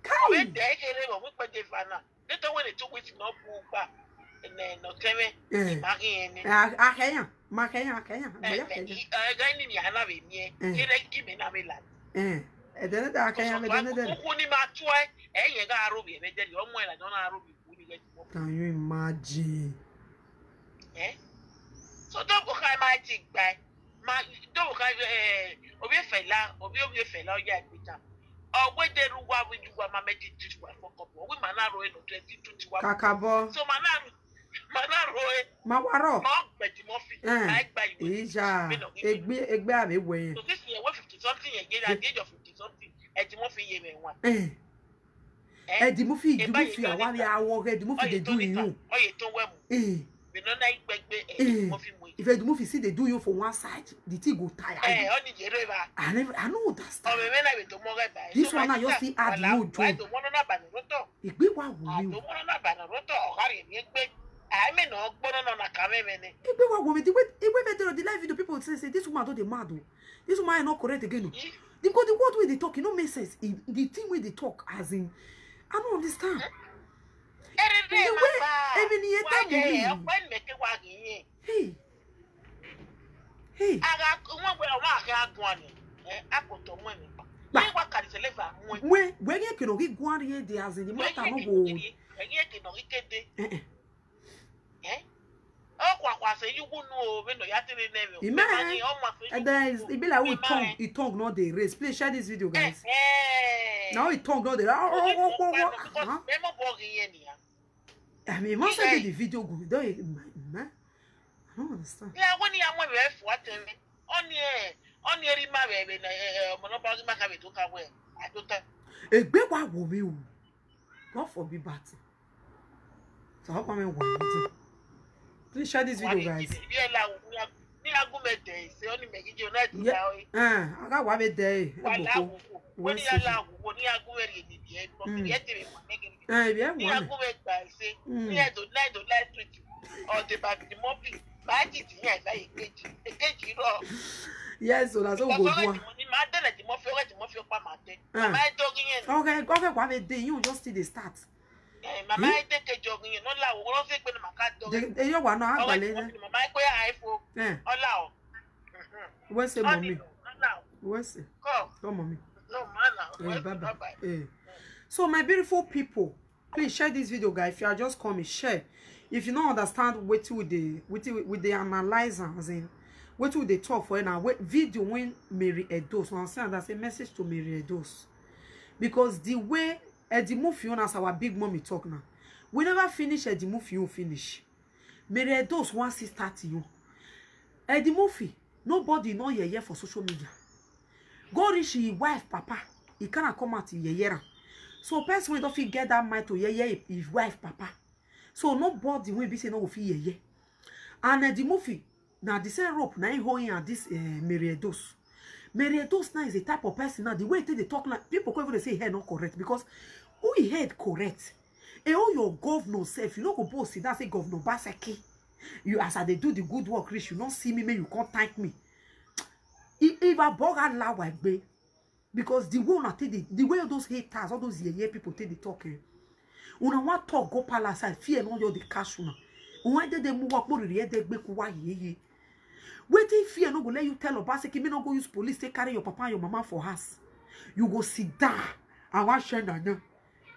kai we dey kere mo we pe dey fana later when they took it no pu pa no teme imagine akenya ga ni ya na be mi kere ki me na me la then that akenya me then ku ni ma to ye ga aro be be dey o mo la don aro be ku ni ga ti mo. Can you imagine so don't go kai my thing by ma don't go obi fela o ya gbita we dey ruwa we do ma me ti tu wa for couple we ma na ro no 2021 kakabo so ma na ro ma waro ma gbe ti mo fi like by you ija egbe abi we so this year 50 something again at the age of 50 something e ti mo fi ye me one di mo fi awa bi awo di mo fi dey do you oye to we mu me no na igbegbe mo fi mu if the movie see they do you for one side, the thing go tire. I know that's this one I just see add no job. If we want women, the live video people say this woman don't dey mad. This woman is not correct again. Because the word way they talk, it don't make sense. The thing where they talk, as in, I don't understand. The way even hey. Hey. When you can get one here, they as in the matter no go. And then it be like we tongue not the race. Please share this video, guys. Now it tongue not the. I mean, must say the video go. I don't understand. Yeah, when you are what on your I don't a big one will be. God forbid bad. So how come I please share this video, guys. I got one day. Yes, so that's all good. Okay, one day you just see the start. Mama, I take a jogging, not allow. You want to where's the mommy? Where's it? Come, mommy. No, bye. So, my beautiful people, please share this video, guys. If you are just coming, share. If you don't understand what with the analyzer, as in what would they talk for now? What video when Mary Edos? So I'm saying that's a message to Mary Edos, because the way Eddie Murphy as our big mommy talk now, we never finish Eddie Murphy. You finish. Mary Edos wants to start you. Eddie Murphy, nobody know ye for social media. Go reach his wife, papa. He cannot come out ye. So person we don't fit get that mind to ye his wife, papa. So nobody will be saying no fi ye. And Eddie Murphy. Now, the same rope, now you holding at this Mary Edos. Mary Edos now is a type of person. Now, the way they talk, now, people can't even say head not correct, because who he head correct? And all your governor self, you know, go both see that say Governor Baseki. You as they do the good work, Rich, you don't see me, you can't thank me. If I bug out loud like me, because the way I take the way those haters, all those yeah people take the talking. When I want talk, go palace, fear not your the cash now. Why did they move up more? They make why ye. Wait if fear no go let you tell Obaseki, me no go use police, take carry your papa and your mama for us. You go sit down and watch Shenda.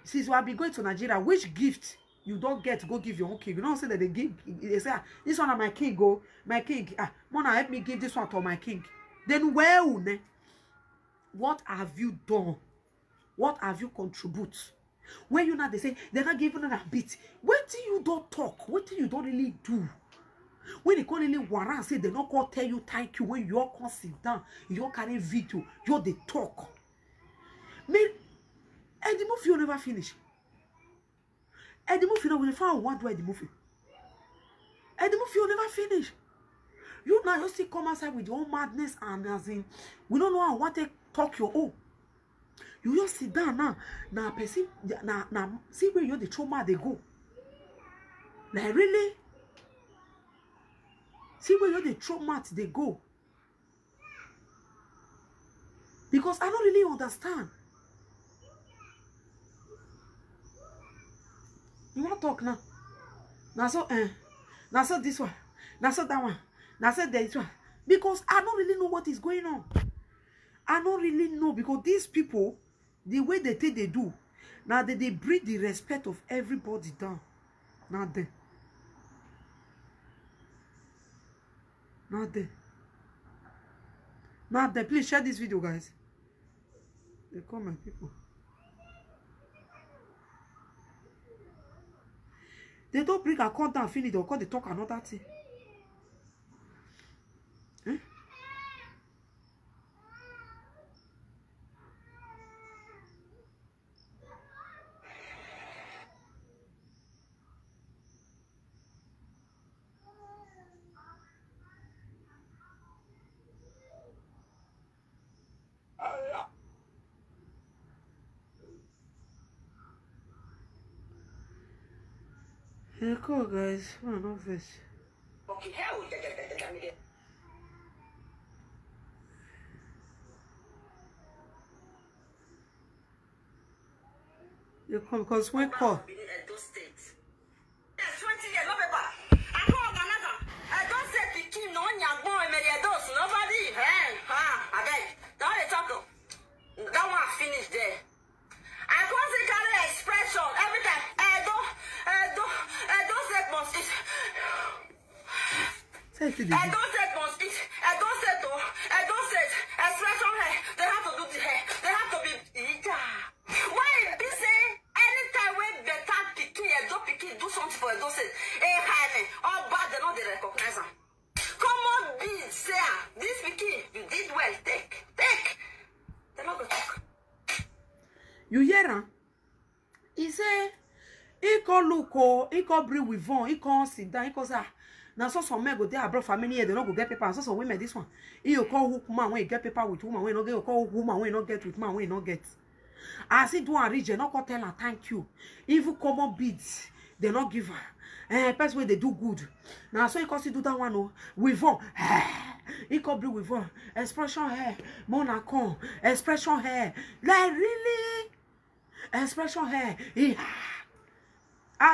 Since we have been going to Nigeria, which gift you don't get to go give your own king? You don't say that they give, they say, this one of my king, go, my king, Mona help me give this one to my king. Then where what have you done? What have you contributed? When you not they say they're not giving a bit. What do you don't talk? What do you don't really do? When they call really warrant, say they not call tell you thank you when you're come sit down, you're carrying video, you're the talk. Man, Eddie Murphy will never finish. Eddie Murphy will never want to Eddie Murphy. Eddie Murphy will never finish. You now you still come outside with your own madness and as in we don't know how what to talk your own. You just sit down now. Now person now see where you're the trauma they go. Like really? See where you're the trauma they go. Because I don't really understand. You want to talk now? Now so this one. Now so that one. Now so this one. Because I don't really know what is going on. I don't really know, because these people, the way they take they do, now they breed the respect of everybody down. Not there. Not there. Not there. Please share this video, guys. They call my people. They don't bring a account down, finish, they'll call they talk another thing. Eh? Yeah, cool, guys. Oh, no fish. Okay, hell, you come because we call. Yes, 20 years, no paper. I call another. I don't say picking no young boy, nobody. I beg. Don't they talk. That one finished there. I can't say carry expression every time. I don't say must eat. I don't say must eat. I don't say to. I don't say expression hair. They have to do the hair. They have to be eater. Why be say anytime when better picking a do picking do something for a do say all bad they know they recognize them. Come on, be say this picking you did well. Take. They're not gonna talk. You hear him? He say he can look he can breathe with on, he can sit down, he can say now some men go there abroad for many years, they not go get paper. And some women this one. He will call hook man when he get paper with woman, when he not get, call woman when he not get with man when he not get. As he do a region, not call tell her thank you. Even common bids, they not give her. Person way they do good. Now so he can do that one with on. He can breathe with on. Expression hair, monacon, expression hair. Like really? Expression hair.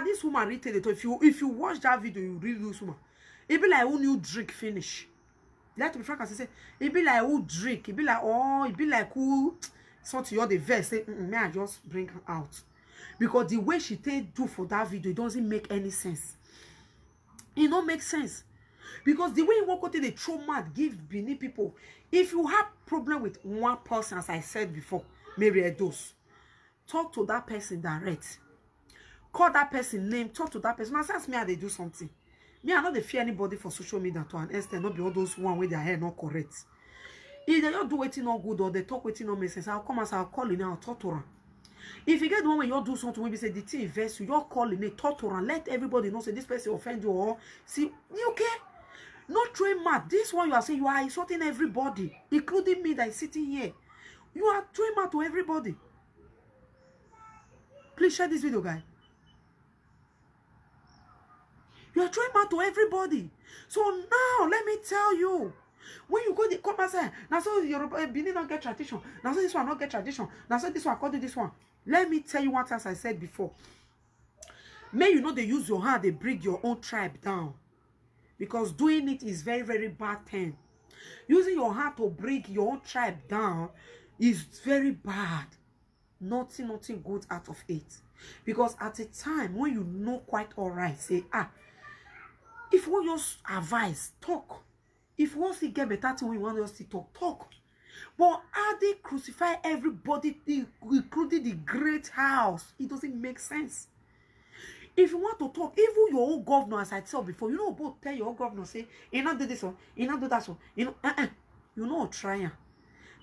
This woman retail it. If you watch that video, you read this woman. It be like who new drink finish. Let me be frank and say, it be like who drink. It be like it be like who something you're the verse. Say, may I just bring her out? Because the way she do for that video, it doesn't make any sense. It don't make sense. Because the way you walk out in the trauma give Benin people, if you have problem with one person, as I said before, maybe a dose. Talk to that person direct. Call that person name. Talk to that person. Now, ask me how they do something. Me, I not they fear anybody for social media to an extent. Not be all those one with their hair not correct. If they don't do it not good or they talk with it not make sense, I'll come as I'll call in and I'll talk to her. If you get the one where you do something, maybe say the thing invest you, you're calling it, talk to her, let everybody know say this person offend you or see you okay. Not throwing mad. This one you are saying you are insulting everybody, including me that is sitting here. You are throwing mad to everybody. Please share this video, guys. You are throwing mad to everybody. So now, let me tell you. When you go to come and say, now so Yoruba Benin not get tradition. Now so this one not get tradition. Now so this one according to this one. Let me tell you what as I said before. May you know they use your hand, they bring your own tribe down. Because doing it is very, very bad thing. Using your hand to bring your own tribe down is very bad. Nothing good out of it. Because at a time when you know quite all right, say, if you want your advice, talk. If you want to get better thing, you want us to talk. But how they crucify everybody, including the great house, it doesn't make sense. If you want to talk, even your own governor, as I said before, you know, both tell your own governor, say, you not do this one, you not do that one, you know, trying.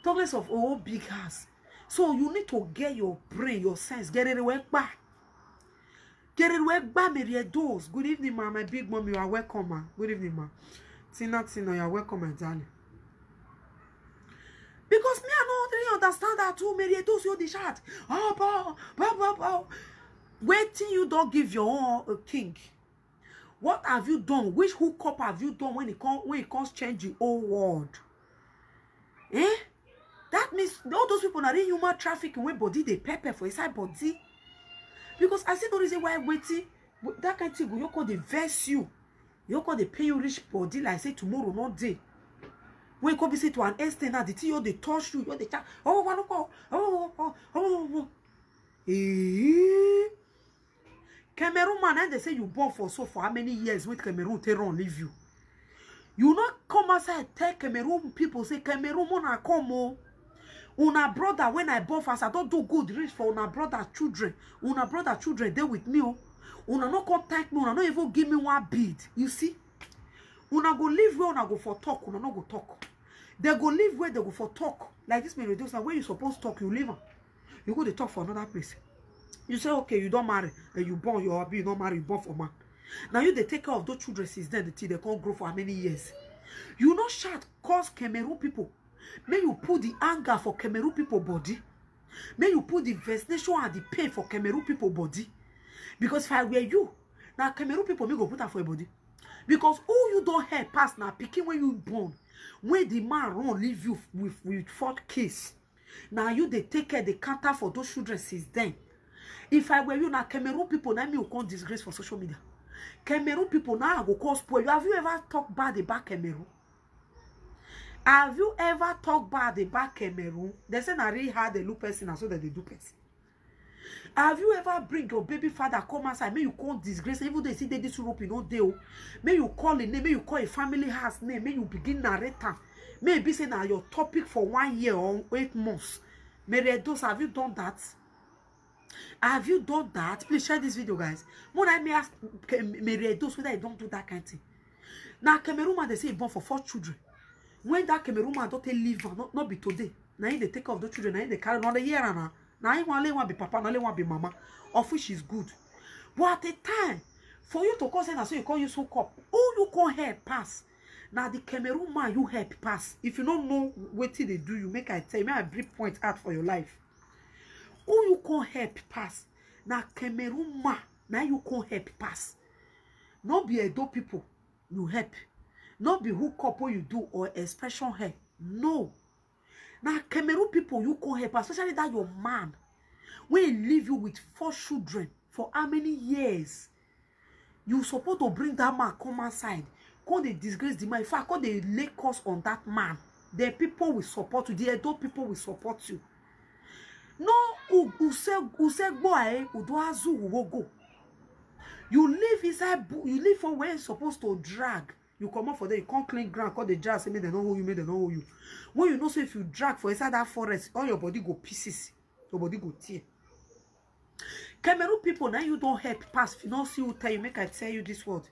Talk less of all big house. So you need to get your brain, your sense, get it away back. Get it away back, maybe those. Good evening, ma. My big mom, you are welcome, ma. Good evening, ma. Tina, you are welcome, my darling. Because me, I don't really understand that too. Maybe those you the chat. Wait till you don't give your own king. What have you done? Which hookup have you done when it comes change the whole world? That means all those people are in human trafficking with body, they pepper for inside body. Because I see no reason why waiting. That kind of thing, you call the verse you. You call the pay you rich body, like say tomorrow, not day. When you come visit to an extent, now the thing you they touch you, you they chat. Cameroon man, and they say you born for how many years with Cameroon Tehran leave you. You not come outside tell Cameroon people say Cameroon mona come una brother when I born fast I don't do good rich for una brother children. Una brother children they with me una no contact me, una no even give me one bead. You see? Una go live where una go for talk, una no go talk. They go live where they go for talk. Like this may reduce where you supposed to talk, you live. You go to talk for another place. You say, okay, you don't marry, and you born, you don't marry, you born for man. Now you they take care of those children since then until they can't grow for how many years. You know shout cause Cameroon people. May you put the anger for Cameroon people body. May you put the vexation and the pain for Cameroon people body. Because if I were you, Now Cameroon people me go put her for your body. Because who you don't help pass now picking when you born. When the man run leave you with 4 kids. Now you they take care, they counter for those children since then. If I were you now, Cameroon people now me will call disgrace for social media. Cameroon people now go cause spoil. Have you ever talked bad about Cameroon? Have you ever talked bad about Cameroon? They say I really hard they look person and so that they do person. Have you ever bring your baby father come outside? May you call disgrace, even though they see this Europe in no deal. May you call a name, may you call a family house name, may you begin narrator. Maybe say now your topic for 1 year or 8 months. Meredos, have you done that? Have you done that? Please share this video, guys. When I may ask Meredos whether I don't do that kind of thing. Now Cameroon man they say born for 4 children. When that Cameroon man don't leave, not be today. Now they take off the children, now they carry another year now. Now I want be papa, now I want be mama, of which is good. But at the time, for you to call say so you call you so up, oh you can help pass. Now the Cameroon man you help pass. If you don't know what they do, you make I tell you, may I brief point out for your life. Oh you can help pass. Now Cameroon man, now you can help pass. Not be a dope people, you help. Not be hook up what you do or expression help. No. Now Cameroon people you can help, especially that your man when he leave you with 4 children for how many years? You supposed to bring that man come outside. Call they disgrace the man. In fact, call they lay curse on that man. The people will support you. The adult people will support you. No, who say boy, who do azu who will go. You live inside. You live for where you're supposed to drag. You come up for them. You can't clean ground. Call the jazz. Say me they know who you. Me they know who you. When you know so if you drag for inside that forest, all your body go pieces. Your body go tear. Cameroon people now you don't help pass. If you don't see who tell you, make I tell you this word.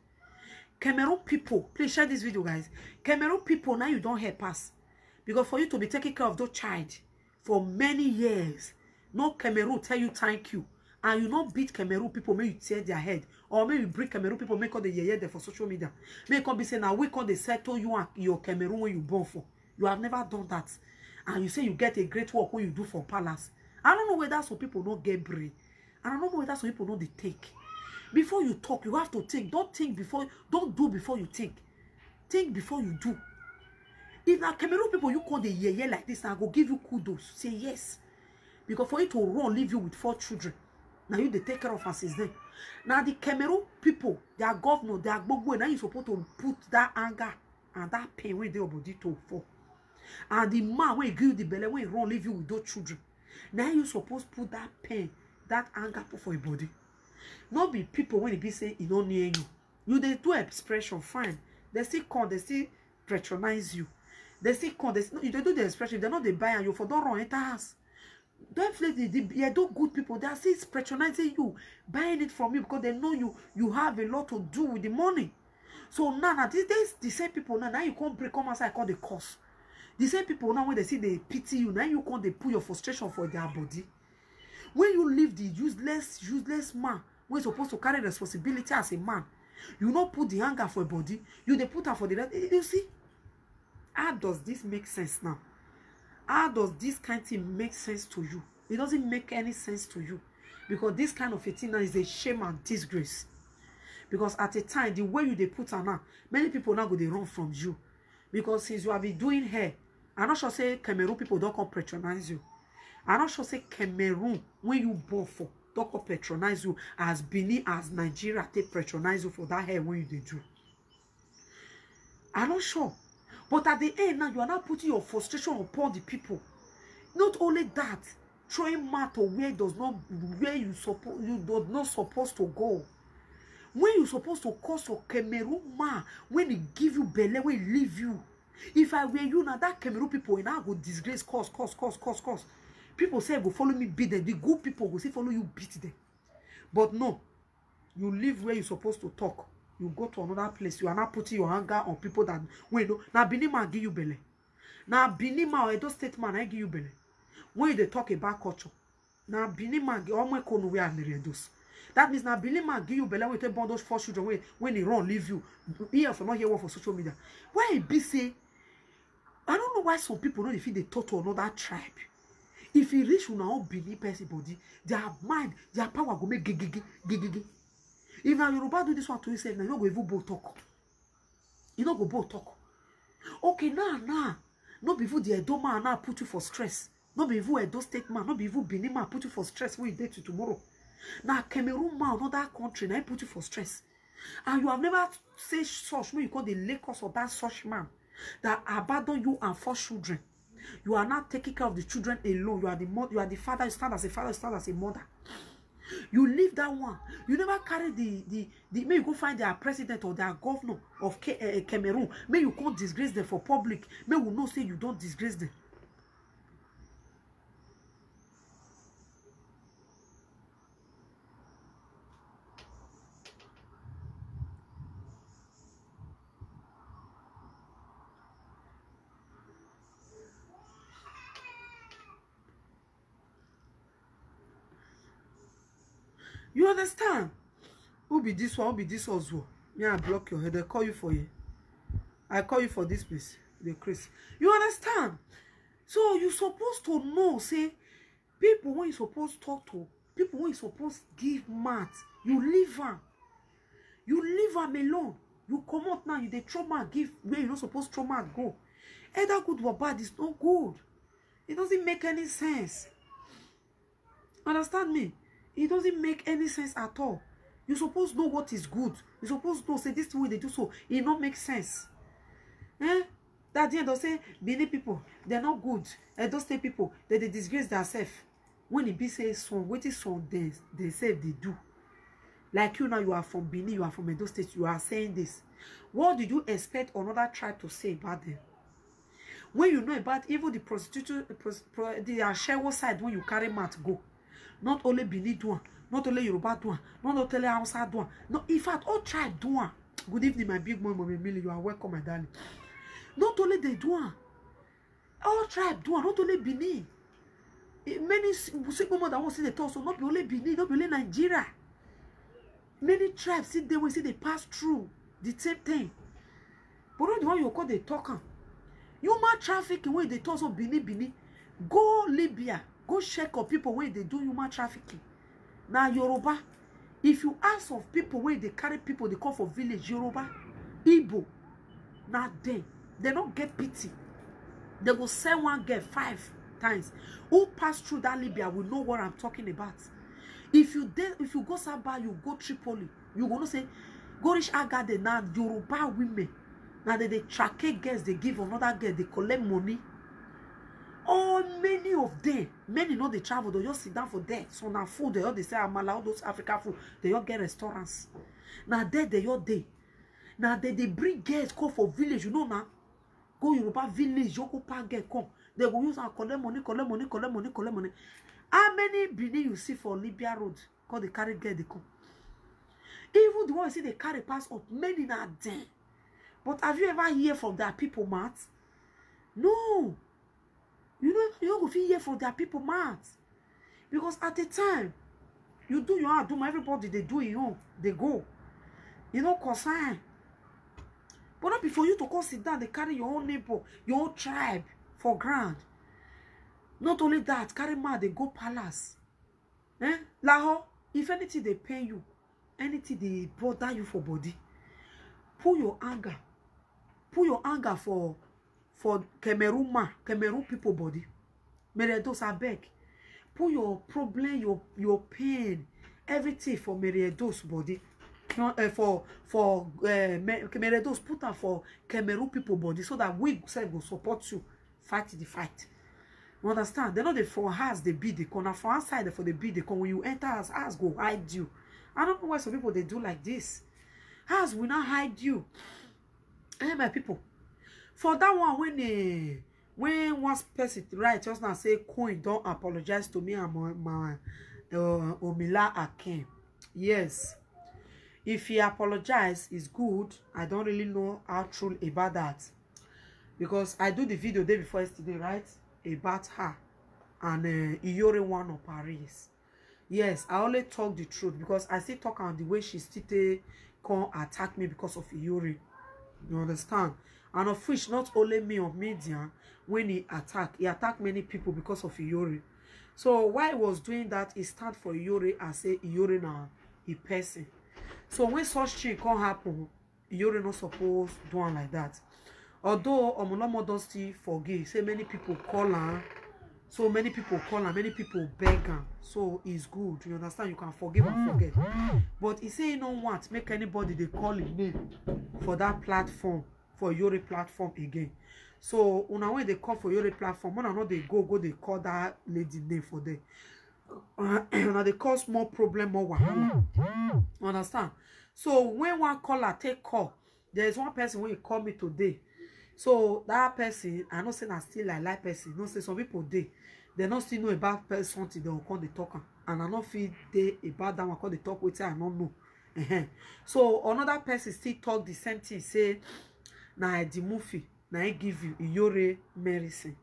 Cameroon people, please share this video, guys. Cameroon people now you don't help pass. Because for you to be taking care of those child for many years, no Cameroon tell you thank you. And you not beat Cameroon people, may you tear their head. Or may you break Cameroon people, make all the there for social media. May come be saying, now we call the settle you and your Cameroon when you born for. You have never done that. And you say you get a great work when you do for palace. I don't know whether some people don't get brave. And I don't know whether some people don't they take. Before you talk, you have to think. Don't think before, don't do before you think. Think before you do. If now Cameroon people you call the yeah like this, I go give you kudos. Say yes. Because for you to run, leave you with 4 children. Now you they take care of us since then. Now the Cameroon people, their governor, their gbogbo, now you supposed to put that anger and that pain when they are body to fall. And the man when he give you the belly, when he run, leave you with those children. Now you supposed to put that pain, that anger for your body. Not be people when they be say it don't near you. You they do expression fine. They still come, they still patronize you. They still come, they do the expression. They know they buy and you for don't run enter house. Definitely, yeah, those good people, they are still patronizing you, buying it from you because they know you have a lot to do with the money. So now these days, the same people now you can't break come outside call the cost. The same people now when they see they pity you, now you can't they put your frustration for their body. When you leave the useless man, when you're supposed to carry responsibility as a man, you not put the anger for a body, you they put her for the rest. You see, how does this make sense now? How does this kind of thing make sense to you? It doesn't make any sense to you. Because this kind of a thing now is a shame and disgrace. Because at a time, the way you they put her now, many people now go they run from you. Because since you have been doing hair, I'm not sure say Cameroon people don't come patronize you. I'm not sure say Cameroon, when you born for, don't come patronize you as Benin, as Nigeria, they patronize you for that hair when you they do. I'm not sure. But at the end now, you are not putting your frustration upon the people. Not only that, throwing matter where you do not supposed to go. When you supposed to cause your Cameroon man, when he give you belly, when he leave you. If I were you now, that Cameroon people, and I go disgrace, cause. People say go follow me beat them. The good people go say follow you beat them. But no, you live where you're supposed to talk. You go to another place. You are not putting your anger on people that when no. Now Benin man give you belly. Now Benin man or Edo State man I give you belly. When they talk about culture, now Benin man give almost kono we are those. That means now Benin man give you belly when they born those 4 children when they run leave you. Here for not hear what for social media. Why it be say? I don't know why some people don't feel they talk to another tribe. If you reach una own Benin person body, their mind, their power go make gig. If now Yoruba do this one to yourself, now you don't go even both talk. You don't go both talk. Okay, now. No be even the Edo man now put you for stress. No be even Edo State man. No be even Benin man put you for stress when you date to tomorrow. Now Cameroon man, another country, now put you for stress. And you have never said such when you call the Lagos or that such man that abandon you and 4 children. You are not taking care of the children alone. You are the mother, you are the father, you stand as a father, you stand as a mother. You leave that one. You never carry the may you go find their president or their governor of Cameroon. May you can't disgrace them for public. May we not say you don't disgrace them. You understand? Who be this one? Who be this also? Me, I block your head. They call you for you. I call you for this place. The Chris. You understand? So you supposed to know, say, people when you supposed to talk to, people when you supposed to give math, you leave them. You leave them alone. You come out now, you they trauma give where you're not supposed to trauma go. Either good or bad is not good. It doesn't make any sense. Understand me? It doesn't make any sense at all. You supposed to know what is good. You supposed to know, say, this way they do so. It don't make sense. That the end of say, Benin people, they're not good. Edo State people, they disgrace themselves. When it be say, son, what is son they say they do. Like you now, you are from Benin, you are from Edo State, you are saying this. What did you expect another tribe to say about them? When you know about even the prostitution, the Ashewo side, when you carry mat go. Not only Benin do, not only Yoruba do, not only Hausa do. No, in fact, all tribe do. Good evening, my big mom, Mommy Millie. You are welcome, my darling. Not only they do, all tribe do. Not only Benin. Many single mother won't see the talk, so not be only Benin, not be only Nigeria. Many tribes see they will see they pass through the same thing. But not the one you call the talker. Human trafficking when they talk so Benin. Go Libya. Go check up people where they do human trafficking. Now Yoruba, if you ask of people where they carry people, they come for village, Yoruba, Igbo, now they don't get pity. They will sell one girl 5 times. Who pass through that Libya will know what I'm talking about. If you go Sabah, you go Tripoli, you gonna say, go reach Agade now Yoruba women. Now they track girls, they give another girl, they collect money. Oh, many of them, many know they travel, they just sit down for there. So now food, they all they say, I'm allowed those African food, they all get restaurants. Now there they all day. Now they bring girls come for village, you know now. Go Yoruba village, you go park girl come. They go use and collect money. How many Benin you see for Libya road? Because they carry girl, they come. Even the one you see they carry pass up, many not there. But have you ever heard from their people, Matt? No. You don't go hear from their people, Matt. Because at the time, you do your own, do everybody, they do your own, they go. You know, concern. But not before you to come sit down, they carry your own neighbor, your own tribe for grand. Not only that, carry man, they go palace. Laho, if anything they pay you, anything they bother you for body, pull your anger for Cameroon people body. Meriedos I beg. Put your problem, your pain, everything for Meriedos body. For Meriedos put them for Cameroon people body so that we will support you. Fight the fight. You understand? They know the for house they beat the corner. For outside for the beat the corner. When you enter house go hide you. I don't know why some people they do like this. House will not hide you. Hey my people. For that one, when one person right just now say Queen don't apologize to me and my Omila Akem. Yes, if he apologize, it's good. I don't really know how true about that because I do the video day before yesterday, right, about her and Iyore one of Paris. Yes, I only talk the truth because I still talk on the way she still come attack me because of Iyore. You understand? And of which not only me on media, when he attacked many people because of Iyore. So while he was doing that, he stand for Iyore and say Iyore now a person. So when such thing can't happen, you're not supposed to do like that. Although Omonomo don't still forgive, say many people call her, so many people call her, many people beg her. So it's good, you understand? You can forgive and forget. But he say you don't want make anybody they call his name for that platform, for your platform again. So when they call for your platform, when I know they go they call that lady name for them. Now they cause more problem, more wahala. Understand? So when one caller take call, there is one person when he call me today. So that person, I know say na still like person. No say some people they not still know about person till they will come they talk, and I not feel they about that one call they talk with I don't know. So another person still talk the same thing. Say na the movie na I give you Iyore medicine.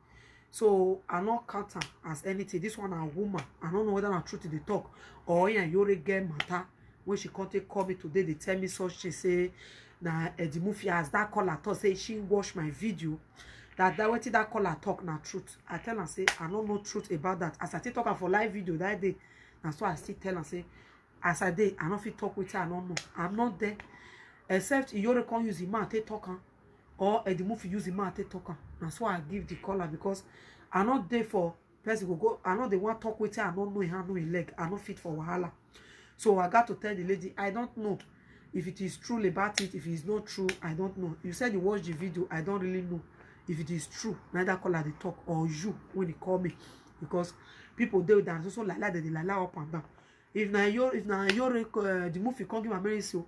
So I not count as anything. This one a woman. I don't know whether na truth they talk or Iyore get matter. When she come call me today, they tell me such. She say na the movie as that caller talk say she watch my video. That what that caller talk na truth. I tell her say I don't know truth about that. As I still talk for live video that day, that's why I still tell her say as I did I don't fit talk with her. I don't know. I'm not there. Except Iyore can't use him take talk or the movie use him take talk. That's why I give the caller because I'm not there for person go. I know they want talk with her. I don't know her no leg. I not fit for wahala. So I got to tell the lady, I don't know if it is true about it. If it's not true, I don't know. You said you watched the video. I don't really know if it is true. Neither call her they talk or you when they call me. Because people they dance also like that they like up and down. If now your the movie can't give a marry so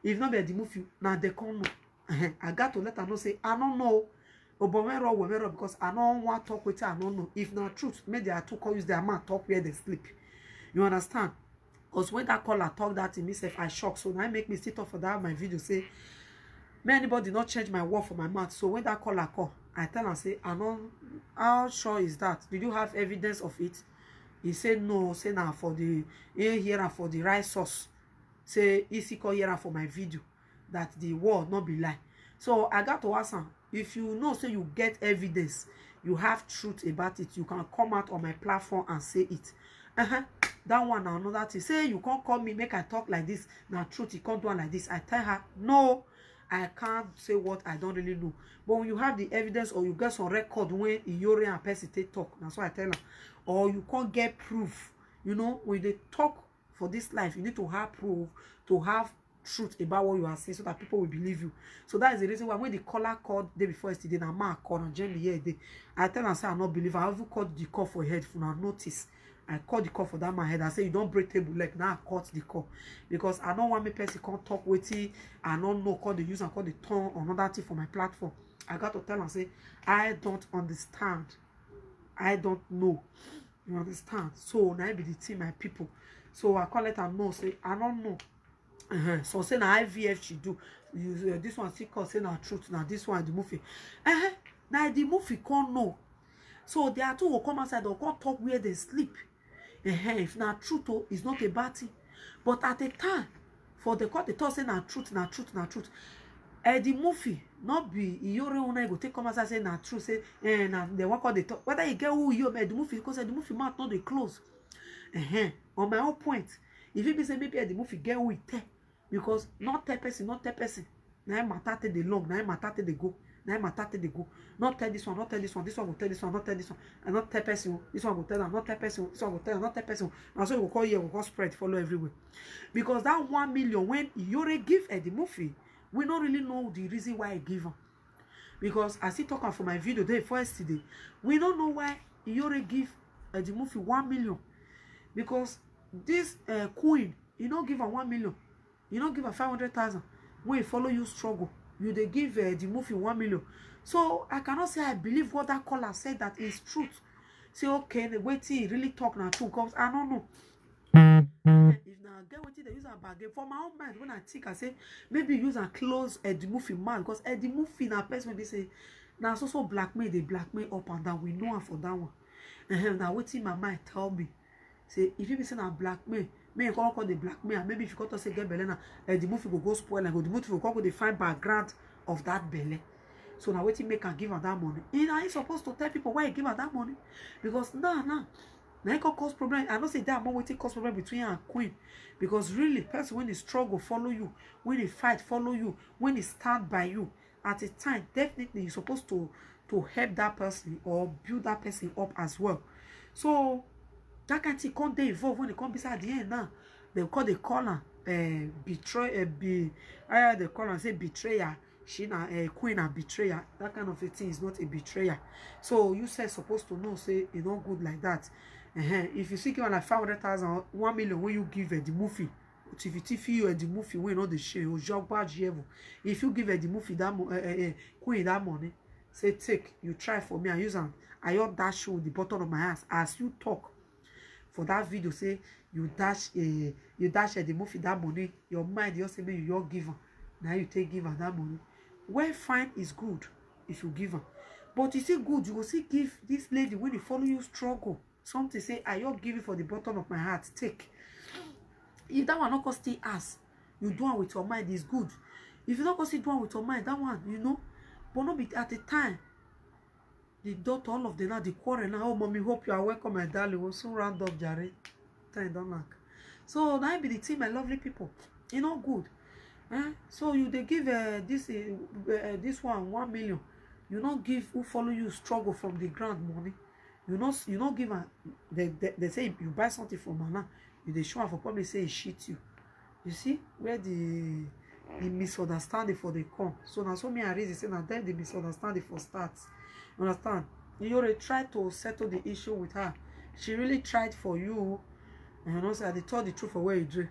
if not be the movie now they can't know. I got to let her know say I don't know. Because I don't want to talk with her. I don't know. If not truth, maybe they are two call use their man talk where they sleep. You understand? Because when that caller talk that to me, say I shock. So now I make me sit up for that my video say, may anybody not change my word for my mouth. So when that caller call, I tell her say, I know how sure is that? Did you have evidence of it? He said no. Say now for the here for the right source. Say easy call here for my video that the word not be lie. So I got to ask her if you know say you get evidence, you have truth about it, you can come out on my platform and say it. That one now another thing. Say you can't call me, make I talk like this. Now truth, you can't do it like this. I tell her, no, I can't say what I don't really know. But when you have the evidence or you get some record when Iyore and person talk, that's what I tell her. Or you can't get proof. You know, when they talk for this life, you need to have proof, to have truth about what you are saying so that people will believe you. So that is the reason why when the caller called day before yesterday, now man called and joined the year day, I tell her say I not believe. I even called the call for headphone and notice. I called the call for that my head. I say you don't break table leg. Now I cut the call because I don't want me person can't talk with it. I don't know call the use and call the tone or another thing for my platform. I got to tell her say I don't understand. I don't know. You understand? So now I be the team my people. So I call it and know say I don't know. So say now IVF she do. This one still call say now truth. Now this one the movie. Now the movie can't know. So there are two will come outside or can't talk where they sleep. If not truth, it's not a bad thing. But at the time, for the court, they talk say na truth, na truth, na truth. The movie not be Iyore una go take come outside say na truth. Say na the work of the talk. Whether you get who you the movie because the movie mouth not they close. On my own point, if you be say maybe the movie get who it tell because not tell person, not tell person. Now matter the long, now matter the go. Now matter they go. Not tell this one, not tell this one. This one will tell this one, not tell this one, and not tell person. This one will tell them, not tell person. This one will tell them, not tell person. And so we will call here, we will call spread, follow everywhere. Because that 1 million when Iyore give at the movie, we don't really know the reason why I give her. Because I see talking for my video day for yesterday, we don't know why Iyore give the movie 1 million. Because this queen, you don't give her 1 million, you don't give her 500,000. When you follow you struggle. You they give the movie 1 million. So I cannot say I believe what that caller said that is truth. Say okay, the way he really talk now true because I don't know. If now get what they use a bargain for my own mind when I think I say maybe use and close the movie man because the movie now person they say now so blackmail they blackmail up and down. We know her for that one. Now what my mind tell me say if you be saying blackmail. Me you call the blackmail. Maybe if you got to say get belly the movie will go spoil and go the movie will go with the fine background of that belly. So now waiting make her give her that money. You know, I supposed to tell people why you give her that money because nah. Now it can cause problem. I don't say that more waiting cause problem between you and Queen. Because really, person when they struggle, follow you. When they fight, follow you. When they stand by you. At a time, definitely you're supposed to help that person or build that person up as well. So that kind of thing can't they evolve when they come beside the end now. They call the corner betray they call and say betrayer. She na Queen and betrayer. That kind of a thing is not a betrayer. So you say supposed to know say it's not good like that. If you see you like 500,000, 1 million when you give the movie, if you the movie we know the share or job badge. If you give the movie that Queen that money, say take you try for me and use them. I ought dash you the bottom of my ass as you talk for that video. Say you dash the movie that money. Your mind you say me you giver. Now you take giver that money. Well, fine is good if you give her, but you see good you will see give this lady when they follow you struggle. Something say I you give it for the bottom of my heart. Take. If that one not cost ass, you do it with your mind is good. If you not cost do it with your mind, that one, you know, but not be at the time. The daughter, all of them now, the quarrel now. Oh, mommy, hope you are welcome, my darling. We'll soon round up, Jerry. Time don't like. So that be the team, my lovely people. You know, good. So you they give this one 1 million. You not give who follow you struggle from the ground money. You not give her. They say you buy something from Mana. You they show her for probably say he shit you. You see where the misunderstanding for the come. So now so me and reason say now then the misunderstanding for starts. You understand? You already tried to settle the issue with her. She really tried for you. And you know, say they told the truth for where you drink.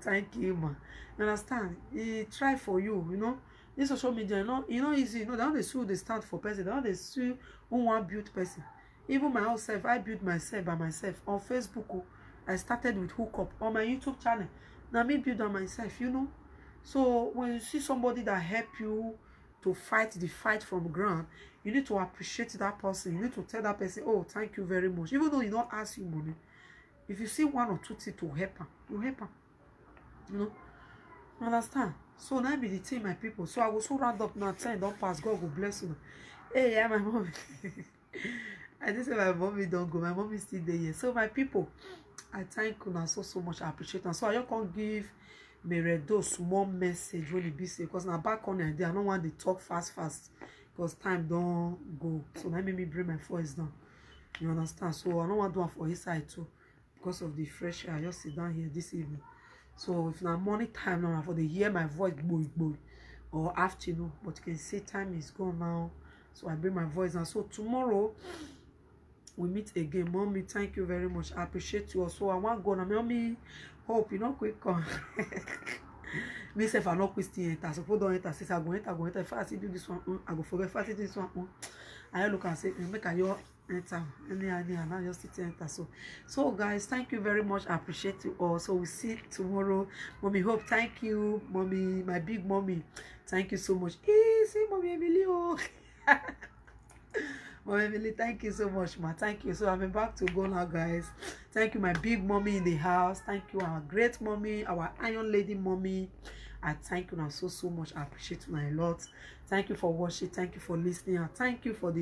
Thank you, man. You understand? He tried for you, you know. This social media, you know easy. You know, they don't sue they stand for person. They don't sue who want build person. Even my own self, I built myself by myself on Facebook. I started with hookup on my YouTube channel. Now me build on myself, you know. So when you see somebody that help you to fight the fight from ground, you need to appreciate that person. You need to tell that person, oh, thank you very much. Even though you don't ask you money, if you see one or two things to help her, you help her. You know, you understand? So now be the thing, my people. So I will so round up now. Time don't pass. God will bless you. Hey, yeah, my mom. I didn't say my mommy don't go. My mom is still there. Here. So my people, I thank you now so much. I appreciate it. So I just can't give Meredo small message when it be say because now back on the idea. I don't want to talk fast because time don't go. So that made me bring my voice down. You understand? So I don't want to do it for his side too because of the fresh air. I just sit down here this evening. So if now morning time now for the hear my voice boy or afternoon, but you can say time is gone now. So I bring my voice now. So tomorrow we meet again. Mommy, thank you very much. I appreciate you also. I want to go now. Mommy, hope you know quick come. Me say if I not quick enter. So don't enter. Since I go enter. If I see do this one, I go forget. If I see this one, I look and say make a your enter any now just sit enter. So guys, thank you very much. I appreciate you all. So we see tomorrow. Mommy hope, thank you. Mommy, my big mommy, thank you so much. Hey, say Mommy Emily. Oh. Mommy Emily, thank you so much, ma. Thank you. So I'm about to go now, guys. Thank you, my big mommy in the house. Thank you, our great mommy, our iron lady mommy. I thank you now so much. I appreciate you a lot. Thank you for watching. Thank you for listening. And thank you for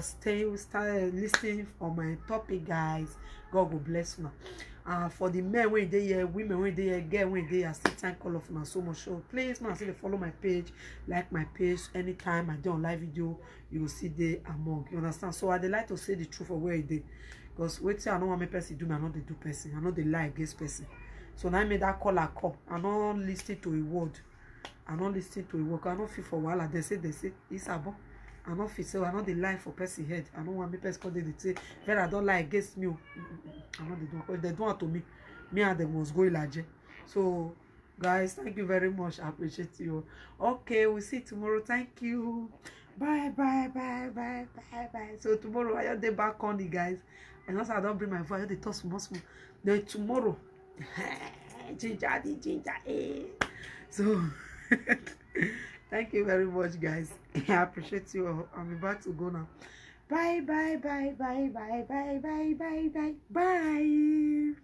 staying listening for my topic, guys. God will bless you now. For the men when they here, women when they here, girl when they here, I still thank all of you so much. So please, man, still follow my page, like my page. Anytime I do on live video, you will see the among. You understand? So I like to say the truth of where it is. Because wait till I know what my person do, I know they do person. I know they lie against person. So now I made that call a call. I don't listen to a word. I don't listen to a word. I don't feel for a while. They say it's about. I don't feel so. I know they lie for person head. I don't want me person call they say very I don't lie against me. I know they do. Because they don't to me and them must go large. So guys, thank you very much. I appreciate you. Okay, we'll see you tomorrow. Thank you. Bye. So tomorrow I have the back on the guys. And also I don't bring my voice. I have the toss small. Then tomorrow. Ginger. So thank you very much, guys. I appreciate you all. I'm about to go now. Bye.